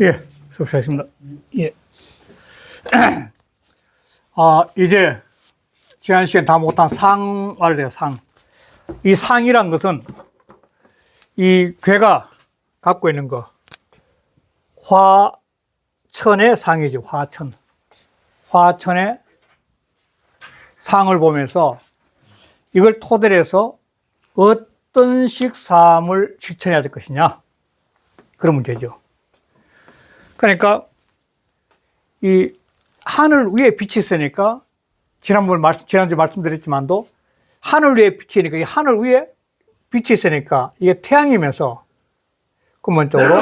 예, 수고하셨습니다. 예. 이제 지난 시간 다 못한 상을 돼요, 상. 이 상이란 것은 이 괴가 갖고 있는 거, 화천의 상이지, 화천. 화천의 상을 보면서 이걸 토대로 해서 어떤 식 삶을 실천해야 될 것이냐. 그런 문제죠. 그러니까 이 하늘 위에 빛이 있으니까 지난주에 말씀드렸지만도 하늘 위에 빛이니까 이 하늘 위에 빛이 있으니까 이게 태양이면서 근본적으로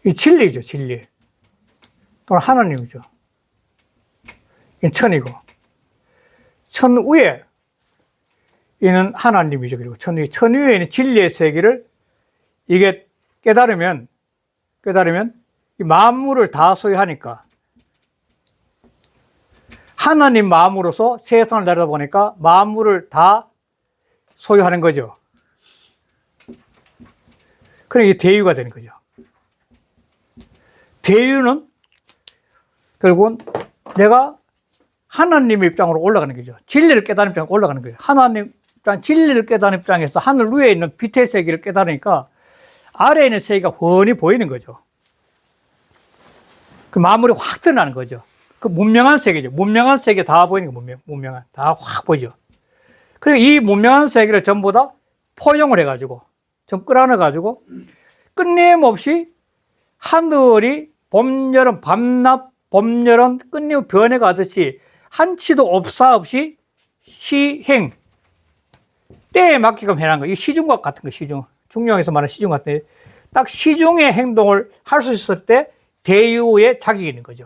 이 진리죠, 진리. 또는 하나님이죠. 이 천이고. 천 위에 있는 하나님이죠. 그리고 천 위에 있는 진리의 세계를 이게 깨달으면 이 만물을 다 소유하니까 하나님 마음으로서 세상을 내려다보니까 만물을 다 소유하는 거죠. 그러니까 이게 대유가 되는 거죠. 대유는 결국은 내가 하나님의 입장으로 올라가는 거죠. 진리를 깨달은 입장으로 올라가는 거예요. 하나님 입장, 진리를 깨달은 입장에서 하늘 위에 있는 빛의 세계를 깨달으니까 아래에 있는 세계가 훤히 보이는 거죠. 그 만물이 확 드러나는 거죠. 그 문명한 세계죠. 문명한 세계 다 보이는 거, 문명한. 다 확 보이죠. 그리고 이 문명한 세계를 전부 다 포용을 해가지고, 좀 끌어안아가지고, 끊임없이 하늘이 봄, 여름, 밤낮, 봄, 여름 끊임없이 변해가듯이 한치도 없사 없이 시행, 때에 맞게끔 해놓은 거. 이 시중각 같은 거, 시중. 중용에서 말하는 시중 같은 거. 딱 시중의 행동을 할 수 있을 때 대유의 자격이 있는 거죠.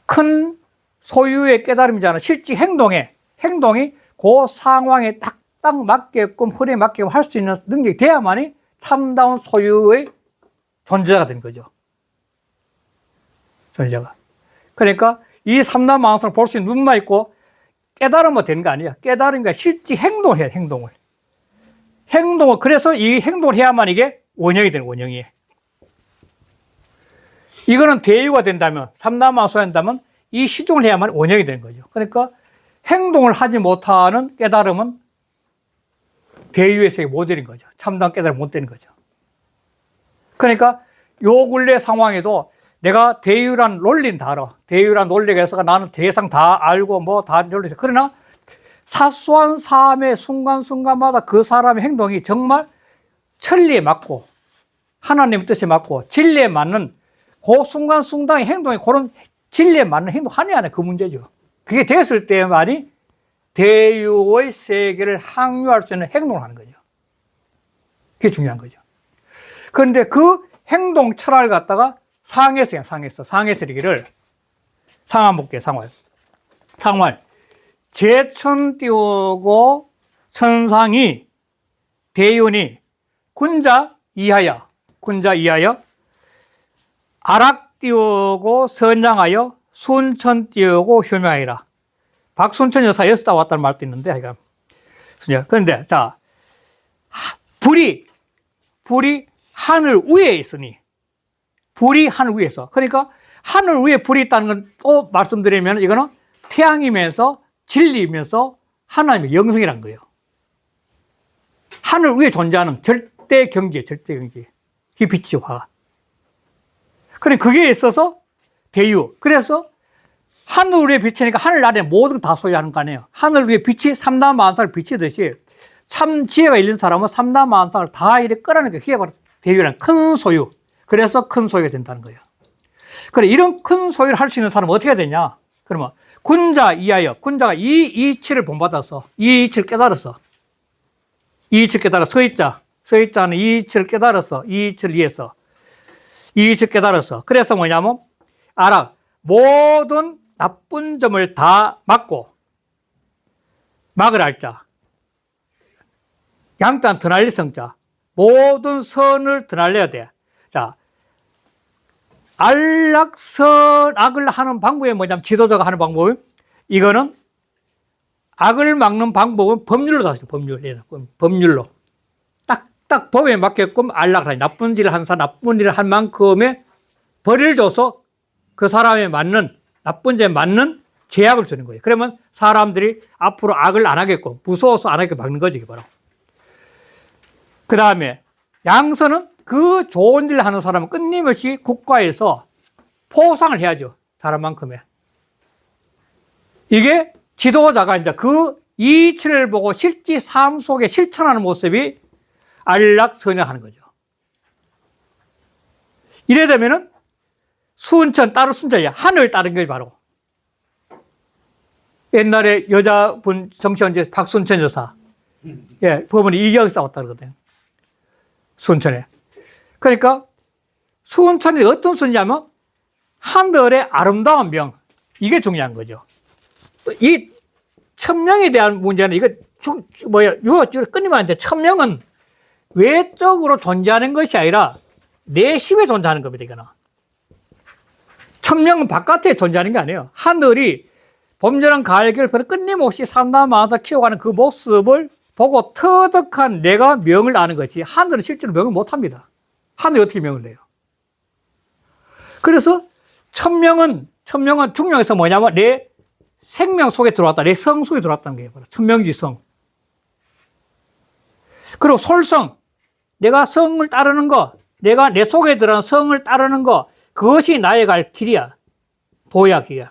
큰 소유의 깨달음이잖아. 실제 행동이 그 상황에 딱 맞게끔, 흐름에 맞게끔 할 수 있는 능력이 돼야만이 참다운 소유의 존재가 되는 거죠. 존재가. 그러니까 이 삼라만상을 볼 수 있는 눈만 있고 깨달으면 되는 거 아니야. 깨달으니까 실제 행동을 해야 돼, 행동을. 그래서 이 행동을 해야만 이게 원형이 되는 원형이. 이거는 대유가 된다면, 삼라만상을 소유한다면 이 시중을 해야만 원형이 되는 거죠. 그러니까 행동을 하지 못하는 깨달음은 대유의 세계 못 되는 거죠. 참다운 깨달음 못 되는 거죠. 그러니까 요 근래 상황에도 내가 대유란 논리는 다 알아. 대유란 논리가 있어서 나는 대상 다 알고 뭐 다 논리. 그러나 사소한 삶의 순간순간마다 그 사람의 행동이 정말 천리에 맞고 하나님의 뜻에 맞고 진리에 맞는 그 순간순간의 행동이 그런 진리에 맞는 행동 하냐 안 해. 그 문제죠. 그게 됐을 때만이 대유의 세계를 항유할 수 있는 행동을 하는 거죠. 그게 중요한 거죠. 그런데 그 행동 철학을 갖다가 상에서 이기를 상한 볼게요. 상활. 제천 띄우고 천상이 대윤이 군자 이하여 아락 띄우고 선양하여 순천 띄우고 효명하리라. 박순천 여사 여기서 왔다는 말도 있는데, 하여간. 그런데, 자, 불이 하늘 위에 있으니, 불이 하늘 위에서. 그러니까, 하늘 위에 불이 있다는 건 또 말씀드리면, 이거는 태양이면서, 진리이면서, 하나님의 영성이란 거예요. 하늘 위에 존재하는 절대 경지. 그 빛이 화. 그래, 그게 있어서 대유. 그래서, 하늘 위에 비치니까 하늘 아래 모든 다 소유하는 거 아니에요. 하늘 위에 빛이 삼라만상을 비치듯이 참 지혜가 있는 사람은 삼라만상을 다 이렇게 끌어내니까 그게 바로 대유라는 큰 소유. 그래서 큰 소유가 된다는 거예요. 그래, 이런 큰 소유를 할 수 있는 사람은 어떻게 해야 되냐? 그러면 군자 이하여, 군자가 이 이치를 본받아서, 이 이치를 깨달았어. 이 이치를 깨달아, 서의자는 이 이치를 깨달았어. 이 이치를 이해해서. 이 이치를 깨달았어. 그래서 뭐냐면, 알아. 모든 나쁜 점을 다 막고, 막을 알자. 양단 드날릴 성자. 모든 선을 드날려야 돼. 자, 안락선악을 하는 방법이 뭐냐면, 지도자가 하는 방법이, 이거는 악을 막는 방법은 법률로 다스려, 법률로. 딱딱 법에 맞게끔 안락하라. 나쁜 일을 한 사람, 나쁜 일을 한 만큼의 벌을 줘서 그 사람에 맞는, 나쁜 죄에 맞는 제약을 주는 거예요. 그러면 사람들이 앞으로 악을 안 하겠고, 무서워서 안 하게 막는 거지, 이게 바로. 그 다음에 양선은 그 좋은 일을 하는 사람은 끊임없이 국가에서 포상을 해야죠. 사람만큼의. 이게 지도자가 이제 그 이치를 보고 실제 삶 속에 실천하는 모습이 안락선양하는 거죠. 이래 되면은 순천, 따로 순천이야. 하늘 따른 게 바로. 옛날에 여자분 정치원제 박순천 여사. 예, 법원이 이기하게 싸웠다 그러거든요. 순천에. 그러니까 순천이 어떤 순이냐면 하늘의 아름다운 명. 이게 중요한 거죠. 이 천명에 대한 문제는 이거 끊임없는데 천명은 외적으로 존재하는 것이 아니라 내심에 존재하는 겁니다. 이거는. 천명은 바깥에 존재하는 게 아니에요. 하늘이 범죄랑 가해결 끊임없이 삼남하면서 키워가는 그 모습을 보고 터득한 내가 명을 아는 거지. 하늘은 실제로 명을 못합니다. 하늘이 어떻게 명을 내요? 그래서 천명은 중령에서 뭐냐면 내 생명 속에 들어왔다. 내 성 속에 들어왔다는 게 바로 천명지성. 그리고 솔성. 내가 성을 따르는 거, 내가 내 속에 들어간 성을 따르는 거, 그것이 나의 갈 길이야. 도약이야.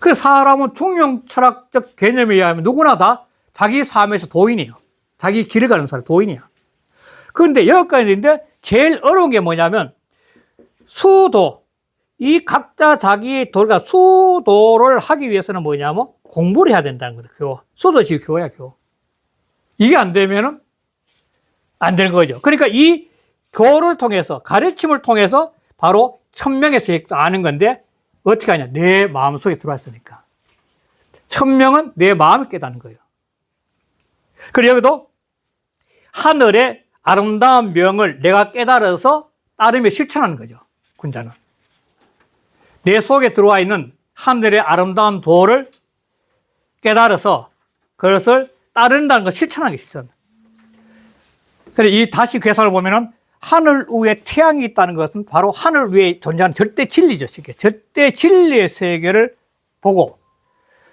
그래서 사람은 중용 철학적 개념에 의하면 누구나 다 자기 삶에서 도인이에요. 자기 길을 가는 사람, 도인이야. 그런데 여기까지 있는데 제일 어려운 게 뭐냐면 수도. 이 각자 자기 도가 수도를 하기 위해서는 뭐냐면 공부를 해야 된다는 거다. 교호. 수도 지금 교호야, 교호. 이게 안 되면은 안 되는 거죠. 그러니까 이 교를 통해서, 가르침을 통해서 바로 천명에서 아는 건데 어떻게 하냐? 내 마음속에 들어와 있으니까. 천명은 내 마음을 깨닫는 거예요. 그리고 여기도 하늘의 아름다운 명을 내가 깨달아서 따르며 실천하는 거죠. 군자는. 내 속에 들어와 있는 하늘의 아름다운 도를 깨달아서 그것을 따른다는 걸 실천하는 게 실천. 그래서 이 다시 괴사를 보면은 하늘 위에 태양이 있다는 것은 바로 하늘 위에 존재하는 절대 진리죠. 절대 진리의 세계를 보고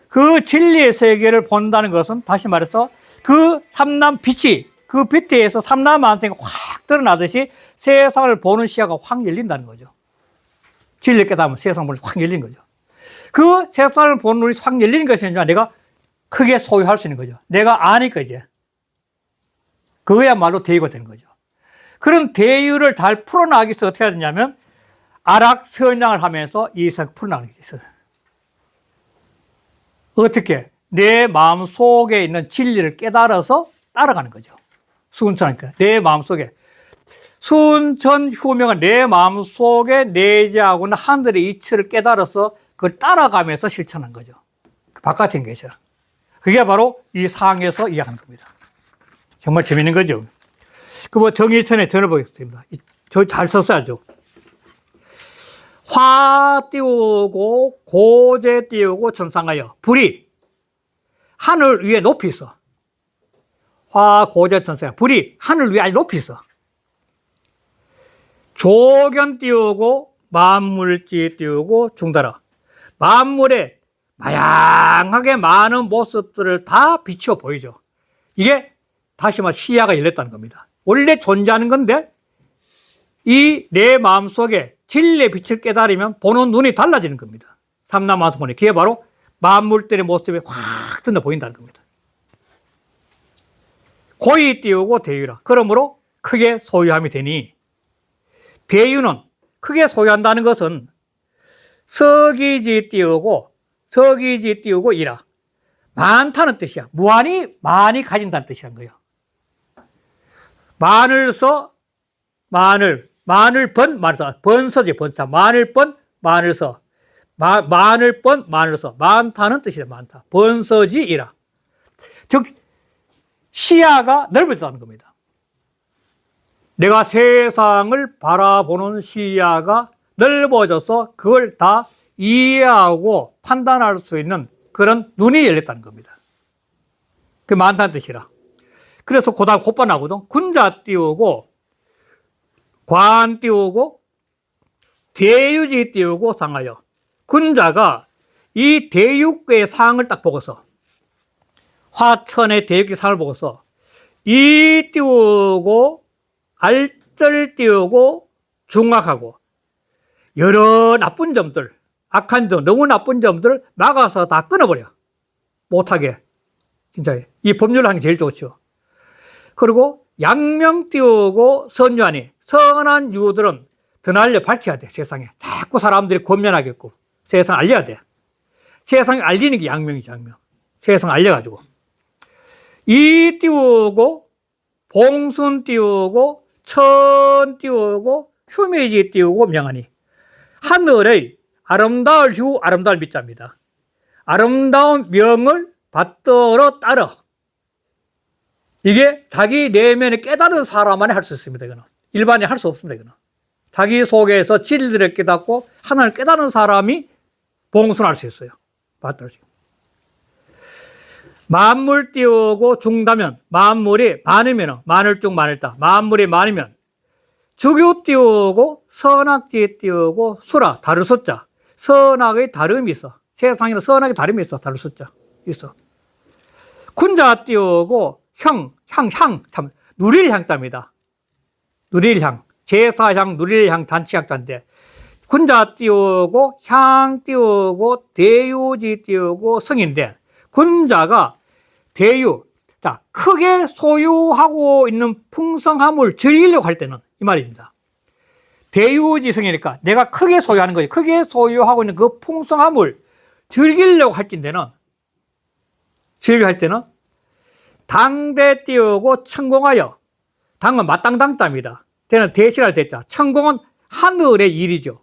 그 진리의 세계를 본다는 것은 다시 말해서 그 삼남 빛이 그 빛에 의해서 삼남한테가 확 드러나듯이 세상을 보는 시야가 확 열린다는 거죠. 진리를 깨닫으면 세상을 보는 확 열린 거죠. 그 세상을 보는 눈이 확 열리는 것이 내가 크게 소유할 수 있는 거죠. 내가 아니까 이제. 그거야말로 대유가 되는 거죠. 그런 대유를 잘 풀어나가기 위해서 어떻게 해야 되냐면 아락선양을 하면서 이 세상 풀어나가는 게 있어요. 어떻게? 내 마음 속에 있는 진리를 깨달아서 따라가는 거죠. 순천하니까. 내 마음 속에. 순천 후명은 내 마음 속에 내재하고 있는 하늘의 이치를 깨달아서 그걸 따라가면서 실천한 거죠. 바깥에 있는 것이라. 그게 바로 이 상에서 이해하는 겁니다. 정말 재밌는 거죠. 그 정일천의 전을 보겠습니다. 저 잘 썼어야죠. 화 띄우고 고제 띄우고 천상하여 불이 하늘 위에 높이 있어. 화 고제 천상 불이 하늘 위에 아주 높이 있어. 조견 띄우고 만물지 띄우고 중달아. 만물에 다양하게 많은 모습들을 다 비추어 보이죠. 이게 다시 말해 시야가 열렸다는 겁니다. 원래 존재하는 건데 이 내 마음속에 진리의 빛을 깨달으면 보는 눈이 달라지는 겁니다. 삼남하서 보니 그게 바로 만물들의 모습이 확 든다 보인다는 겁니다. 고이 띄우고 대유라. 그러므로 크게 소유함이 되니 대유는 크게 소유한다는 것은 서기지 띄우고 이라. 많다는 뜻이야. 무한히 많이 가진다는 뜻이란 거예요. 마늘서 마늘 번 마늘서 번서지 번사 마늘 번 마늘서 마늘 번 마늘서 많다는 뜻이다. 많다. 번서지이라. 즉 시야가 넓어졌다는 겁니다. 내가 세상을 바라보는 시야가 넓어져서 그걸 다 이해하고 판단할 수 있는 그런 눈이 열렸다는 겁니다. 그게 많다는 뜻이라. 그래서 그다음 곧바 나오거든. 군자 띄우고 관 띄우고 대유지 띄우고 상하여. 군자가 이 대육의 상을 딱 보고서 화천의 대육의 상을 보고서 이 띄우고 알절 띄우고 중악하고 여러 나쁜 점들, 악한 점, 너무 나쁜 점들을 막아서 다 끊어버려. 못하게. 진짜 이 법률을 하는 게 제일 좋죠. 그리고 양명 띄우고 선유하니 선한 유들은 드날려 밝혀야 돼. 세상에 자꾸 사람들이 권면하겠고 세상 알려야 돼. 세상에 알리는 게 양명이죠. 양명. 세상 알려가지고 이 띄우고 봉순 띄우고 천 띄우고 휴미지 띄우고 명하니 하늘의 아름다울 휴 아름다울 밑자입니다. 아름다운 명을 받들어 따르. 이게 자기 내면에 깨달은 사람만이 할 수 있습니다. 이거는 일반인이 할 수 없습니다. 이거는 자기 속에서 진리를 깨닫고 하나님을 깨달은 사람이 봉순할 수 있어요. 받들 수. 만물 띄우고 중다면 만물이 많으면 만을 중 많을다. 만물이 많으면 주교 띄우고 선악지 띄우고 수라 다를 숫자. 선악의 다름이 있어. 세상에는 선악의 다름이 있어. 다를 숫자 있어. 군자 띄우고 향 참 누릴 향자입니다. 누릴 향 제사향 누릴 향 잔치향자인데 군자 띄우고 향 띄우고 대유지 띄우고 성인데 군자가 대유, 자, 크게 소유하고 있는 풍성함을 즐기려고 할 때는 이 말입니다. 대유지성이니까 내가 크게 소유하는 거지. 크게 소유하고 있는 그 풍성함을 즐기려고 할 때는 당대 띄우고 천공하여. 당은 마땅당자입니다. 대는 대신할 대자. 천공은 하늘의 일이죠.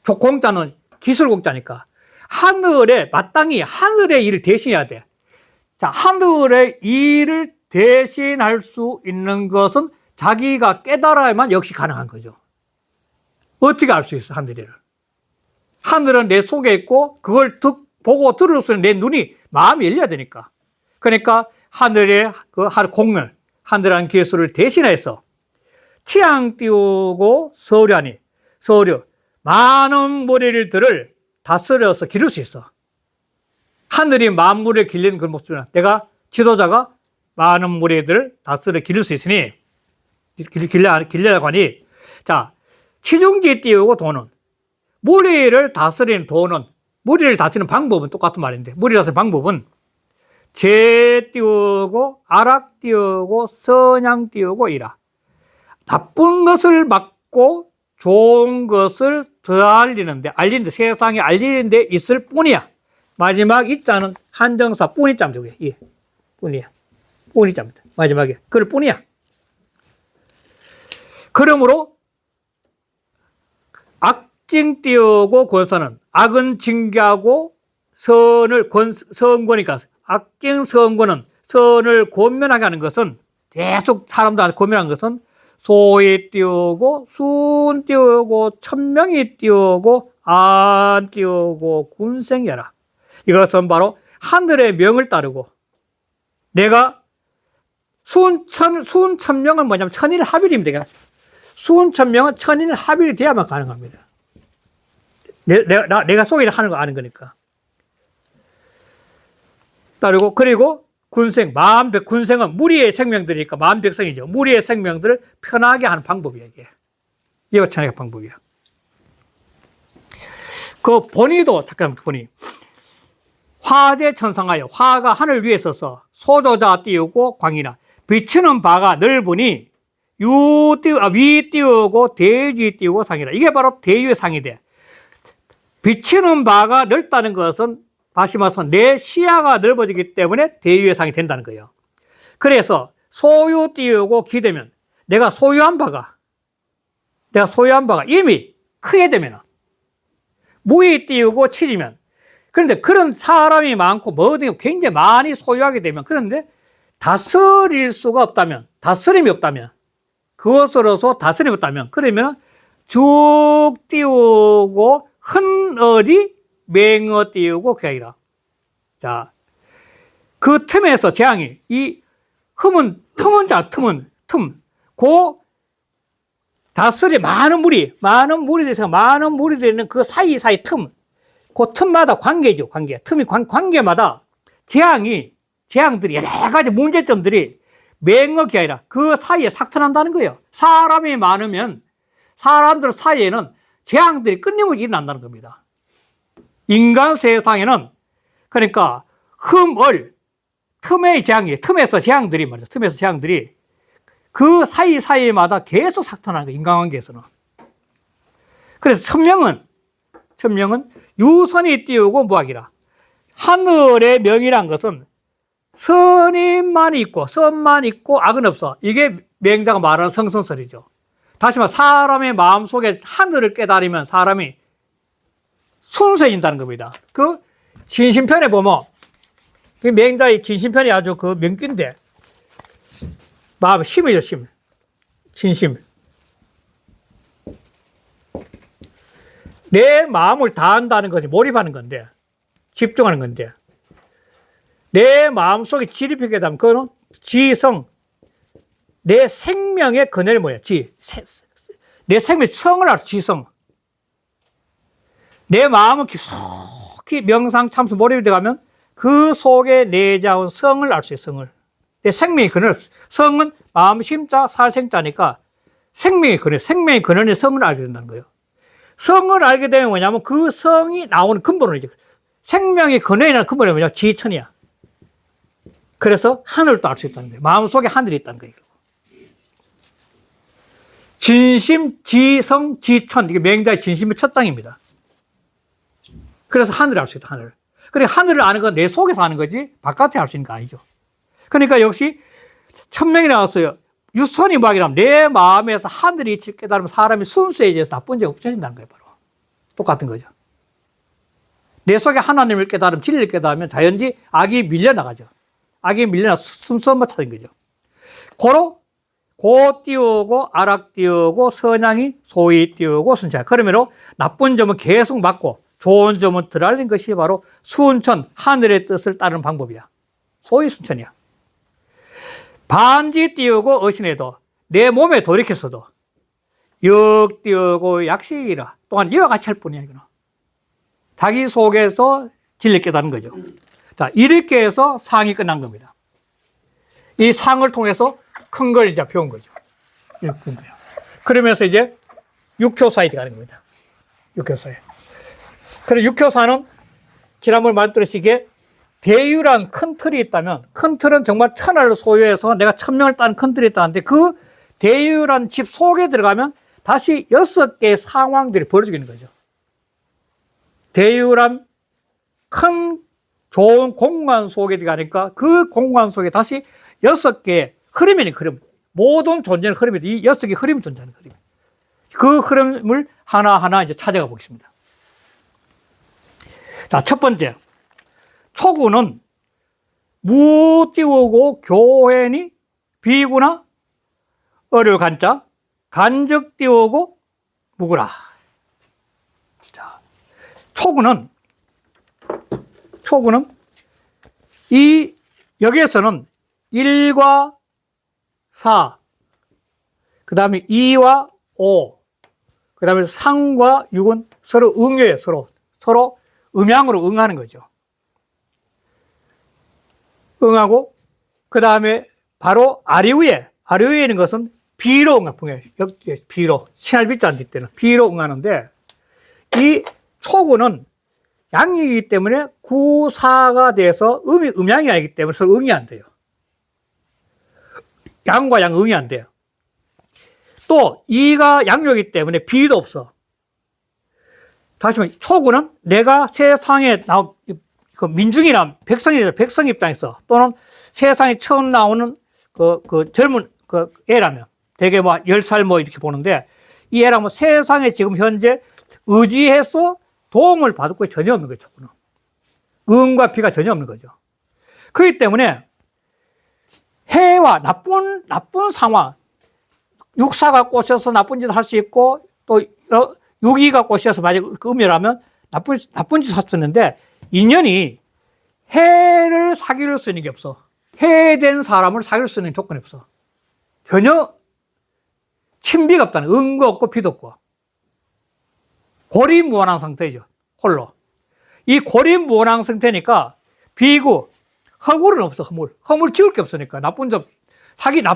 공자는 기술공자니까. 하늘에 마땅히 하늘의 일을 대신해야 돼. 자, 하늘의 일을 대신할 수 있는 것은 자기가 깨달아야만 역시 가능한 거죠. 어떻게 알 수 있어, 하늘의 일을? 하늘은 내 속에 있고 그걸 보고 들을 수 있는 내 눈이 마음이 열려야 되니까. 그러니까 하늘의 그 공을 하늘한 기술을 대신해서 취향 띄우고 서류하니 서류 많은 무리들을 다스려서 기를 수 있어. 하늘이 만물에 길리는 그런 모습이나 내가 지도자가 많은 무리들을 다스려 기를 수 있으니 길려고 하니 자 치중지 띄우고 도는 무리를 다스리는 도는 무리를 다스리는 방법은 똑같은 말인데 무리를 다스리는 방법은 재 띄우고 아락 띄우고 선양 띄우고 이라 나쁜 것을 막고 좋은 것을 더 알리는데 세상에 알리는데 있을 뿐이야. 마지막 이자는 한정사 뿐이자입니다. 예, 뿐이야. 뿐이자입니다. 마지막에 그럴 뿐이야. 그러므로 악징 띄우고 권선은 악은 징계하고 선권이니까 악징 선권은 선을 권면하게 하는 것은 계속 사람들한테 권면하는 것은 소위 띄우고 순 띄우고 천명이 띄우고 안 띄우고 군생여라. 이것은 바로 하늘의 명을 따르고 내가 순천명은 뭐냐면 천일합일입니다. 순천명은 천일합일이 돼야만 가능합니다. 내가 속에 하는 거 아는 거니까. 따르고 그리고 군생, 군생은 무리의 생명들이니까 만백성이죠. 무리의 생명들을 편하게 하는 방법이에요, 이게. 이게 천하의 방법이야. 그 본의도, 잠깐만, 본의. 화재 천상하여, 화가 하늘 위에 서서 소조자 띄우고 광이나, 비치는 바가 넓으니, 위 띄우고 대지 띄우고 상이라. 이게 바로 대유의 상이 돼. 비치는 바가 넓다는 것은 다시 말해서 내 시야가 넓어지기 때문에 대유의 상이 된다는 거예요. 그래서 소유 띄우고 기되면 내가 소유한 바가 이미 크게 되면 무위 띄우고 치지면 그런데 그런 사람이 많고 뭐든 굉장히 많이 소유하게 되면 그런데 다스릴 수가 없다면 다스림이 없다면 그것으로서 다스림이 없다면 그러면 쭉 띄우고 흔얼이 맹어 띄우고 격이라. 자, 그 틈에서 재앙이, 이 틈은 고 다스리 많은 물이 돼서 많은 물이 되는 그 사이사이 틈, 그 틈마다 관계죠, 틈이 관계마다 재앙들이 여러 가지 문제점들이 맹억이 아니라 그 사이에 삭천한다는 거예요. 사람이 많으면 사람들 사이에는 재앙들이 끊임없이 일어난다는 겁니다. 인간 세상에는 그러니까 틈의 재앙이, 틈에서 재앙들이 그 사이사이마다 계속 삭천하는 거예요, 인간관계에서는. 그래서 천명은 유선이 띄우고 무학이라. 하늘의 명이란 것은 선만 있고 악은 없어. 이게 맹자가 말하는 성선설이죠. 다시 말해 사람의 마음속에 하늘을 깨달으면 사람이 순수해진다는 겁니다. 그 진심편에 보면 그 맹자의 진심편이 아주 그 명기인데 마음 심이죠, 진심. 내 마음을 다한다는 것이 몰입하는 건데, 집중하는 건데, 내 마음속에 지립하게 되면 그거는 지성, 내 생명의 근원이 뭐야? 내 생명의 성을 알아, 지성. 내 마음은 깊숙이 명상 참수 몰입이 들어가면 그 속에 내재한 성을 알 수 있어요, 성을. 내 생명의 근원, 성은 마음 심자 살생자니까 생명의 근원의 성을 알게 된다는 거예요. 성을 알게 되면 뭐냐면 그 성이 나오는 근본은 이제 생명의 근원이라는 근본이 뭐냐? 지천이야. 그래서 하늘도 알 수 있다는 거예요. 마음속에 하늘이 있다는 거예요. 진심, 지성, 지천. 이게 맹자의 진심의 첫 장입니다. 그래서 하늘을 알 수 있다, 하늘. 그러니까 하늘을 아는 건 내 속에서 아는 거지 바깥에 알 수 있는 거 아니죠. 그러니까 역시 천명이 나왔어요. 유선이 무학이라면 내 마음에서 하늘이 있을 깨달으면 사람이 순수해져서 나쁜 죄가 없어진다는 거예요. 바로 똑같은 거죠. 내 속에 하나님을 깨달으면 진리를 깨달으면 자연지 악이 밀려나가죠. 악이 밀려나 순수함만 찾은 거죠. 고 띄우고 아락 띄우고 선양이 소위 띄우고 순천. 그러면 나쁜 점은 계속 막고 좋은 점은 드러낸 것이 바로 순천, 하늘의 뜻을 따르는 방법이야. 소위 순천이야. 반지 띄우고 어신해도 내 몸에 돌이켰어도 역 띄우고 약식이라 또한 이와 같이 할 뿐이야. 이거는. 자기 속에서 진리 깨닫는 거죠. 자, 이렇게 해서 상이 끝난 겁니다. 이 상을 통해서 큰 걸 이제 배운 거죠. 이렇게 거예요. 그러면서 이제 육효사에 가는 겁니다. 육효사에. 그래서 육효사는 지난번 말씀드렸듯이 대유란 큰 틀이 있다면, 큰 틀은 정말 천하를 소유해서 내가 천명을 딴 큰 틀이 있다는데 그 대유란 집 속에 들어가면 다시 6개의 상황들이 벌어지게 되는 거죠. 대유란 큰 좋은 공간 속에 들어가니까 그 공간 속에 다시 6개의 흐름이니 흐름. 모든 존재는 흐름이 이 6개의 흐름이 존재하는 흐름. 그 흐름을 하나하나 이제 찾아가 보겠습니다. 자, 첫 번째. 초구는 무 띄우고 교회니 비구나 어를 간자 간적 띄우고 무구라. 자, 초구는 이 여기에서는 1과 4, 그 다음에 2와 5, 그 다음에 3과 6은 서로 응해요. 서로 음양으로 응하는 거죠. 응하고, 그 다음에 바로 아래 위에 있는 것은 비로 응하풍이에요. 비로. 신할비자 안 때는 비로 응하는데, 이 초구는 양이기 때문에 구사가 돼서 음양이 아니기 때문에 서로 응이 안 돼요. 양과 양 응이 안 돼요. 또, 이가 양요이기 때문에 비도 없어. 다시 말해, 초구는 내가 세상에 그 민중이나 백성 입장에서 또는 세상에 처음 나오는 그 젊은 그 애라면 되게 뭐 10살 뭐 이렇게 보는데 이 애라면 세상에 지금 현재 의지해서 도움을 받을 것이 전혀 없는 거예요, 초구는. 응과 비가 전혀 없는 거죠. 그렇기 때문에 해와 나쁜 상황, 육사가 꼬셔서 나쁜 짓을 할 수 있고 또 육이가 꼬셔서 만약 음이라면 나쁜 짓 했었는데 인연이 해를 사귈 수 있는 게 없어. 해된 사람을 사귈 수 있는 조건이 없어. 전혀 친비가 없다는, 은거 없고 비도 없고. 고립무원한 상태죠. 홀로. 이 고립무원한 상태니까 비구, 허물은 없어, 허물. 허물 지울 게 없으니까.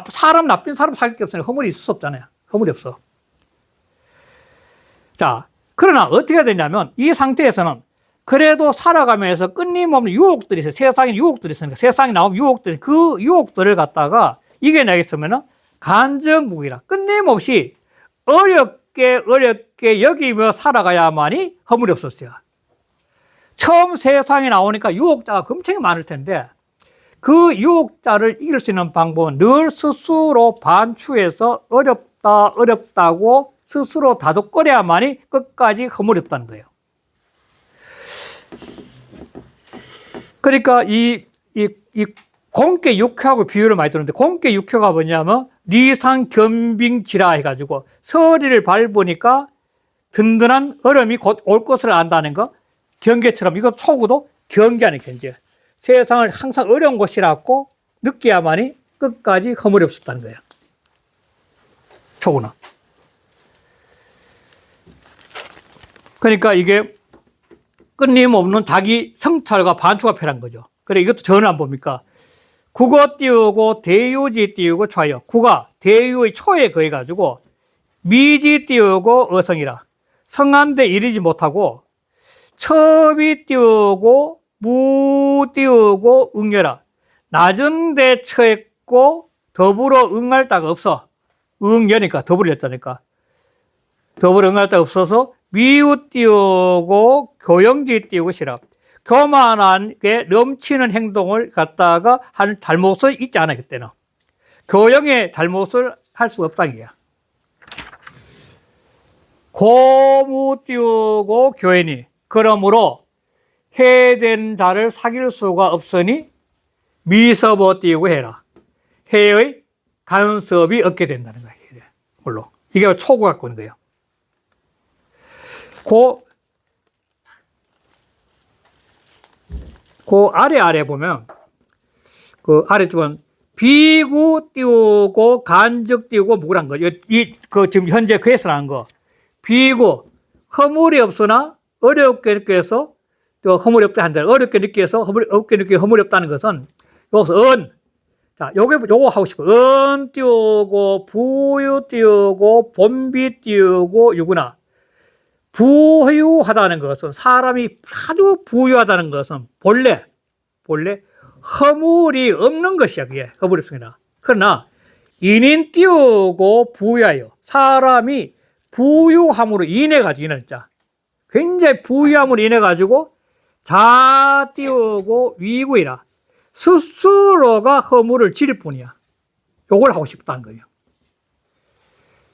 사람 나쁜 사람 사귈 게 없으니까 허물이 있을 수 없잖아요. 허물이 없어. 자, 그러나 어떻게 해야 되냐면 이 상태에서는 그래도 살아가면서 끊임없는 유혹들이 있어요. 세상에 유혹들이 있으니까. 세상에 나오면 유혹들이, 그 유혹들을 갖다가 이겨내겠으면은 간정무기라. 끊임없이 어렵게 여기며 살아가야만이 허물이 없었어요. 처음 세상에 나오니까 유혹자가 엄청 많을 텐데 그 유혹자를 이길 수 있는 방법은 늘 스스로 반추해서 어렵다고 스스로 다독거려야만이 끝까지 허물이 없다는 거예요. 그러니까 이 공께 육효하고 비유를 많이 들었는데 공께 육효가 뭐냐면 리상겸빙지라 해가지고 서리를 밟으니까 든든한 얼음이 곧 올 것을 안다는 거. 경계처럼 이거 초구도 경계하는 견제. 세상을 항상 어려운 곳이라고 느껴야만이 끝까지 허물이 없었다는 거예요. 초구는. 그러니까 이게 끊임없는 자기 성찰과 반추가 필요한 거죠. 그래 이것도 전을 안 봅니까? 국어 띄우고 대유지 띄우고 초요. 국가 대유의 초에 거해가지고 미지 띄우고 어성이라. 성한데 이르지 못하고 첩이 띄우고 무 띄우고 응여라. 낮은 데 처했고 더불어 응할 자가 없어. 응여니까 더불어 했다니까. 더불어 응할 자가 없어서 미우 띄우고 교영지 띄우고 시라. 교만하게 넘치는 행동을 갖다가 한 잘못을 잊지 않아 그때는. 교영의 잘못을 할 수가 없다는 거야. 고무 띄우고 교인이. 그러므로 해된 자를 사귈 수가 없으니 미섭어 띄우고 해라. 해의 간섭이 없게 된다는 거예요. 물론 이게 초구 갖고 있는 거예요. 그 아래 보면 그 아래 쪽은 비구 띄우고 간적 띄우고 무구란 거. 지금 현재 괴설한 거. 비구 허물이 없으나 어렵게 느껴서 또 허물이 없다 한다. 어렵게 느껴서 허물이 없다는 것은 여기서 자, 요거 하고 싶어. 띄우고 부유 띄우고 본비 띄우고 유구나. 부유하다는 것은 사람이 아주 부유하다는 것은 본래 허물이 없는 것이야. 그게 허물이 없습니다. 그러나 인인 띄우고 부유하여 사람이 부유함으로 인해 가지고 인했자. 굉장히 부유함으로 인해 가지고 자 띄우고 위구이라. 스스로가 허물을 지를 뿐이야. 요걸 하고 싶다는 거예요.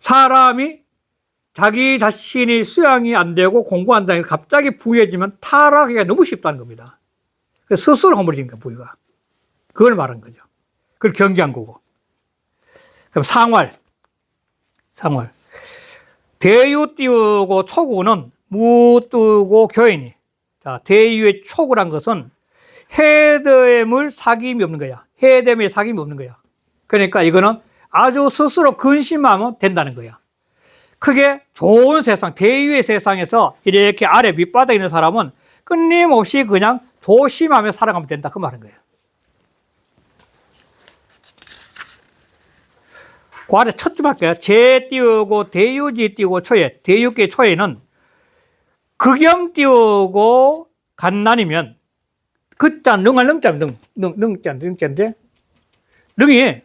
사람이 자기 자신이 수양이 안 되고 공부한다는 게 갑자기 부유해지면 타락하기가 너무 쉽다는 겁니다. 그래서 스스로 허물해진 거야, 부유가. 그걸 말한 거죠. 그걸 경계한 거고. 그럼 상활. 대유 띄우고 초구는 무 띄우고 교인이. 자, 대유의 초구란 것은 해됨을 사김이 없는 거야. 해됨의 사김이 없는 거야. 그러니까 이거는 아주 스스로 근심하면 된다는 거야. 크게 좋은 세상, 대유의 세상에서 이렇게 아래 밑바닥에 있는 사람은 끊임없이 그냥 조심하며 살아가면 된다. 그 말인 거예요. 그 아래 첫 줄 할게요. 제 띄우고 대유지 띄우고 초에. 대유계 초에는 극염 띄우고 간난이면 그자 능할 능자인데 능이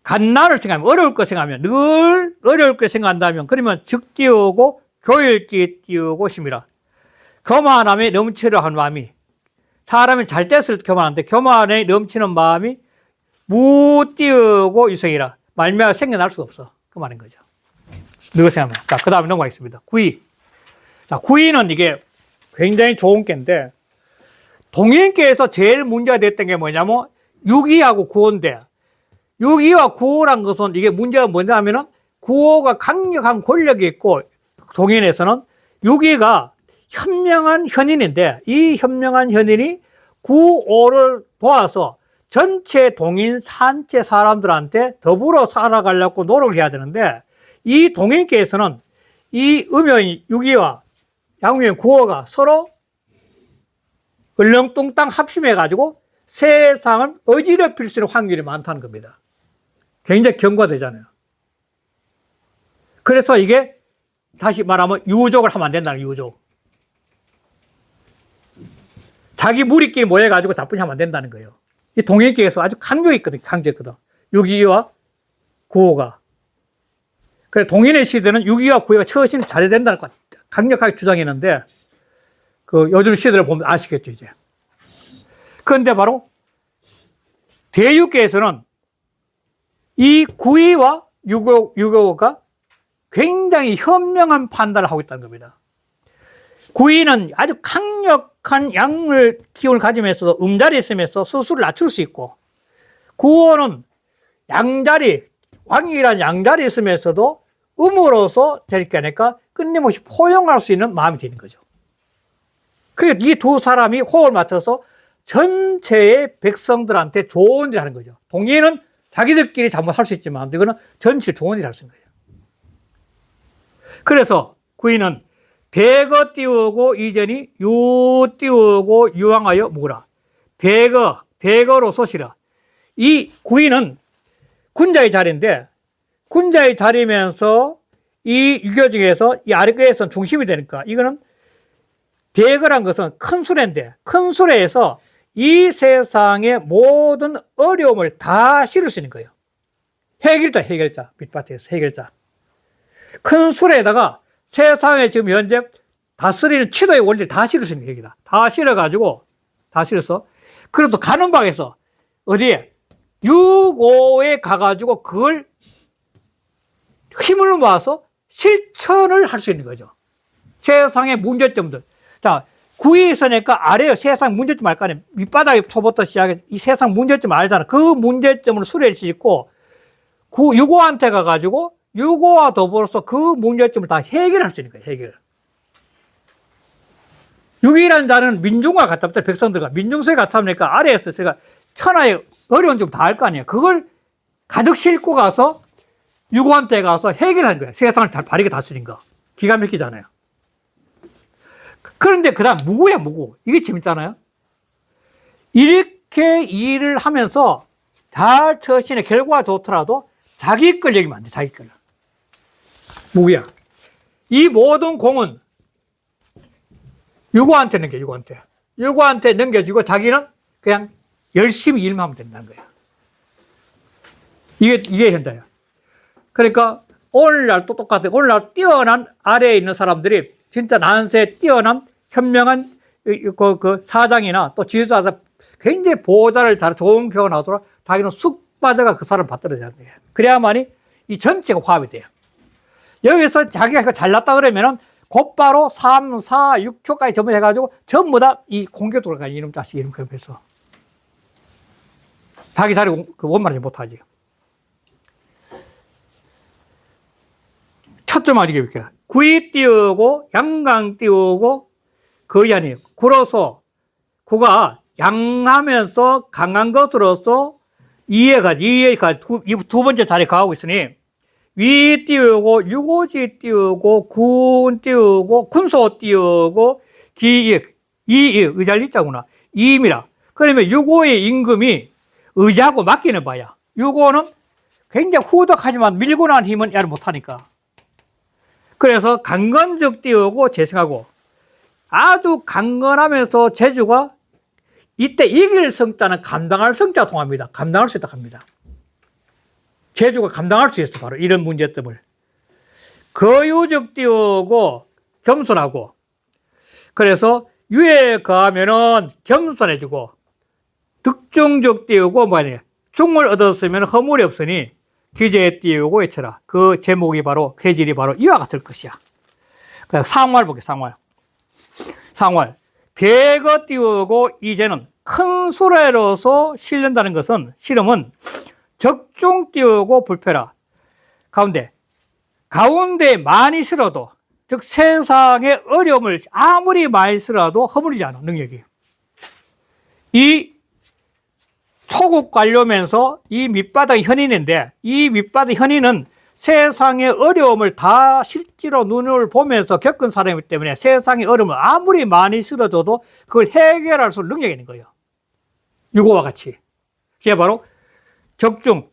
간난을 생각하면 어려울 거 생각하면 늘 어려울 거 생각한다면 그러면 즉 띄우고 교일지 띄우고 심이라. 교만함에 넘치려 한 마음이 사람이 잘 됐을 때 교만한데 교만에 넘치는 마음이 무 띄우고 유성이라. 말미암아 생겨날 수가 없어. 그 말인 거죠. 늘 생각하면. 자, 그 다음에 넘어가겠습니다. 구이. 자, 구이는 이게 굉장히 좋은 께인데 동인께에서 제일 문제가 됐던 게 뭐냐면 6위하고 9호인데 6위와 9호란 것은 이게 문제가 뭐냐면은 9호가 강력한 권력이 있고 동인에서는 6위가 현명한 현인인데 이 현명한 현인이 구오를 도와서 전체 동인 산체 사람들한테 더불어 살아가려고 노력을 해야 되는데 이 동인께서는 이 음yo인 6위와 양묘인 9호가 서로 얼렁뚱땅 합심해가지고 세상을 어지럽힐 수 있는 확률이 많다는 겁니다. 굉장히 경과되잖아요. 그래서 이게 다시 말하면 유족을 하면 안 된다는 유족. 자기 무리끼리 모여가지고 나쁘게 하면 안 된다는 거예요. 이 동인계에서 아주 강조했거든, 강조했거든. 6.25와 9.5가. 그래, 동인의 시대는 6.25와 9.25가 처신이 잘해야 된다는 거 강력하게 주장했는데, 그 요즘 시대를 보면 아시겠죠, 이제. 그런데 바로 대유계에서는 이 9.25와 6.25가 굉장히 현명한 판단을 하고 있다는 겁니다. 9.25는 아주 강력한 양을 기운을 가지면서도 음자리에 있으면서 스스로를 낮출 수 있고 9.25는 양자리, 왕이라는 양자리에 있으면서도 음으로서 되니까 하니까 끊임없이 포용할 수 있는 마음이 되는 거죠. 그러니까 이 두 사람이 호흡을 맞춰서 전체의 백성들한테 좋은 일을 하는 거죠. 동인은 자기들끼리 잘못할 수 있지만 이거는 전체 좋은 일을 할 수 있는 거예요. 그래서 9.25는 대거 띄우고 이전이 유 띄우고 유왕하여 묵으라. 대거로 소시라. 이 9.25는 군자의 자리인데 군자의 자리면서 이 유교 중에서 이 아랫거에서는 중심이 되니까 이거는 대거란 것은 큰 수레인데 큰 수레에서 이 세상의 모든 어려움을 다 실을 수 있는 거예요. 해결자 밑바닥에서 해결자. 큰 수레에다가 세상에 지금 현재 다스리는 치도의 원리를 다 실을 수 있는 얘기다. 다 실어가지고, 다 실어서. 그래도 가는 방에서, 어디에? 6.5에 가가지고 그걸 힘을 모아서 실천을 할 수 있는 거죠. 세상의 문제점들. 자, 9에 있으니까 아래에 세상 문제점 알 거 아니에요. 밑바닥에 초부터 시작해 이 세상 문제점 알잖아. 그 문제점을 수레를 싣고 6.5한테 가가지고 6.5와 더불어서 그 문제점을 다 해결할 수 있는 거예요, 해결. 6.2라는 자는 민중과 같다, 백성들과. 민중수에 같다 보니까 아래에서 제가 천하의 어려운 점 다 알 거 아니에요. 그걸 가득 싣고 가서 6.5한테 가서 해결하는 거예요. 세상을 잘 바르게 다스린 거. 기가 막히잖아요. 그런데 그 다음 무구야, 무구. 이게 재밌잖아요. 이렇게 일을 하면서 잘 처신의 결과가 좋더라도 자기 걸 얘기면 안 돼, 자기 걸. 무구야. 이 모든 공은 유고한테 넘겨, 유고한테. 유고한테 넘겨주고 자기는 그냥 열심히 일만 하면 된다는 거예요. 이게 현자야. 그러니까 오늘날도 똑같아요. 오늘날 뛰어난 아래에 있는 사람들이 진짜 난세에 뛰어난 현명한 그 사장이나 또 지도자들 굉장히 보호자를 잘 좋은 교육을 하도록 자기는 쑥 빠져가 그 사람을 받들어야 돼요. 그래야만이 이 전체가 화합이 돼요. 여기서 자기가 잘났다 그러면은 곧바로 3, 4, 6초까지 전부 해가지고 전부 다 이 공격 돌아가 이놈 자식 이름 급해서 자기 자리 원만하지 못하지. 첫째 말이 이게 구이 띄우고 양강 띄우고 거의 아니에요. 구로서 구가 양하면서 강한 것으로서 이해가 두 번째 자리에 가고 있으니 위 띄우고 유고지 띄우고 군 띄우고 군소 띄우고 이 의자리자구나 이임이라. 그러면 유고의 임금이 의자하고 맡기는 바야. 유고는 굉장히 후덕하지만 밀고 난 힘은 야를 못하니까. 그래서 강건적 띄우고 재생하고 아주 강건하면서 재주가 이때 이길 성자는 감당할 성자가 통합니다. 감당할 수 있다 합니다. 재주가 감당할 수 있어, 바로 이런 문제점을. 거유적 띄우고 겸손하고, 그래서 유에 거하면은 겸손해지고, 득중적 띄우고, 중을 얻었으면 허물이 없으니, 기재에 띄우고 외쳐라. 그 제목이 바로, 계질이 바로 이와 같을 것이야. 상활 볼게요, 상활. 상활. 대거 띄우고, 이제는 큰 수레로서 실른다는 것은, 실험은 적중 띄우고 불패라. 가운데 많이 실어도 즉 세상의 어려움을 아무리 많이 쓰라도 허물이지 않아, 능력이. 이 초국 관료면서 이 밑바닥 현인인데, 이 밑바닥 현인은 세상의 어려움을 다 실제로 눈을 보면서 겪은 사람이기 때문에 세상의 어려움을 아무리 많이 쓸어줘도 그걸 해결할 수 있는 능력이 있는 거예요. 이거와 같이. 그게 바로 적중,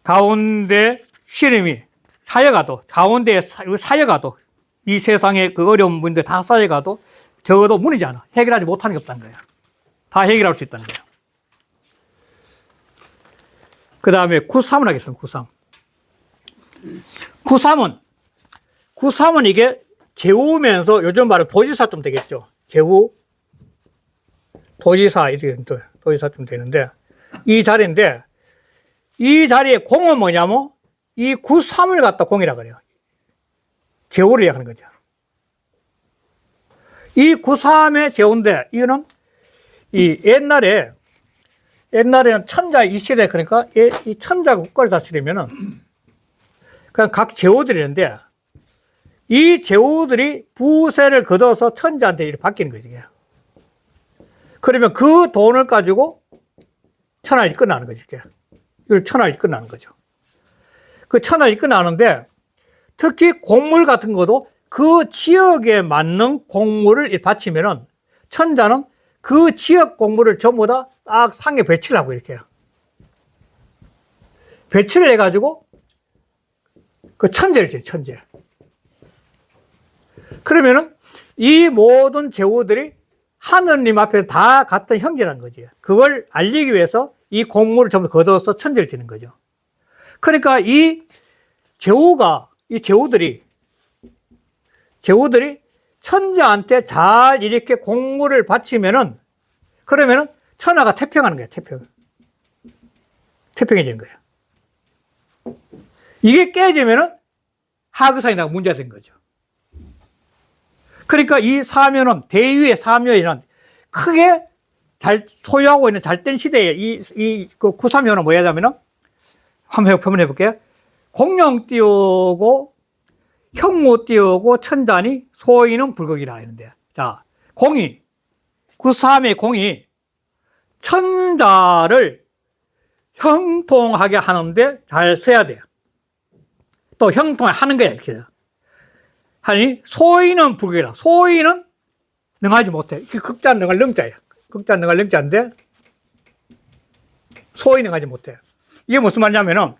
가운데 시름이 쌓여가도, 가운데에 쌓여가도, 이 세상의 그 어려운 문제 다 쌓여가도 적어도 무너지지 않아. 해결하지 못하는 게 없다는 거예요. 다 해결할 수 있다는 거예요. 그 다음에 구삼을 하겠습니다. 구삼은 이게 재우면서 요즘 말은 도지사 좀 되겠죠. 재우, 도지사, 이렇게 도지사 좀 되는데, 이 자리인데, 이 자리에 공은 뭐냐면, 이 구삼을 갖다 공이라 그래요. 재우를 얘기하는 거죠. 이 구삼의 재우인데, 이거는, 옛날에는 천자 이 시대, 그러니까 이 천자 국가를 다스리면은, 그냥 각 제후들이 있는데, 이 제후들이 부세를 걷어서 천자한테 이렇게 바뀌는 거죠. 그러면 그 돈을 가지고 천하일이 끝나는 거죠. 이걸 천하일이 끝나는 거죠. 그 천하일이 끝나는데, 특히 곡물 같은 것도 그 지역에 맞는 곡물을 바치면은 천자는 그 지역 곡물을 전부 다 딱 상에 배치를 하고 이렇게 해요. 배치를 해가지고 그 천재를 지어요, 천재. 그러면은 이 모든 제후들이 하느님 앞에 다 같은 형제라는 거지. 그걸 알리기 위해서 이 곡물을 전부 걷어서 천재를 지는 거죠. 그러니까 이 제후들이 천자한테 잘 이렇게 곡물을 바치면은, 그러면은 천하가 태평하는 거예요, 태평해지는 거예요. 이게 깨지면은 하극상이나 문제가 된 거죠. 그러니까 이 사묘는, 대유의 사묘에는 크게 잘 소유하고 있는 잘된 시대에 그 구사묘는 뭐냐면은, 한번 해볼게요. 공룡 띄우고, 형무 띄우고, 천자니, 소인은 불극이라 했는데, 자, 구삼의 공이 천자를 형통하게 하는데 잘 써야 돼요. 또 형통하는 거야, 이렇게. 하니, 소인은 불극이라. 소인은 능하지 못해. 극자 능할 능자예요. 극자 능할 능자인데, 소인 능하지 못해. 이게 무슨 말이냐면은,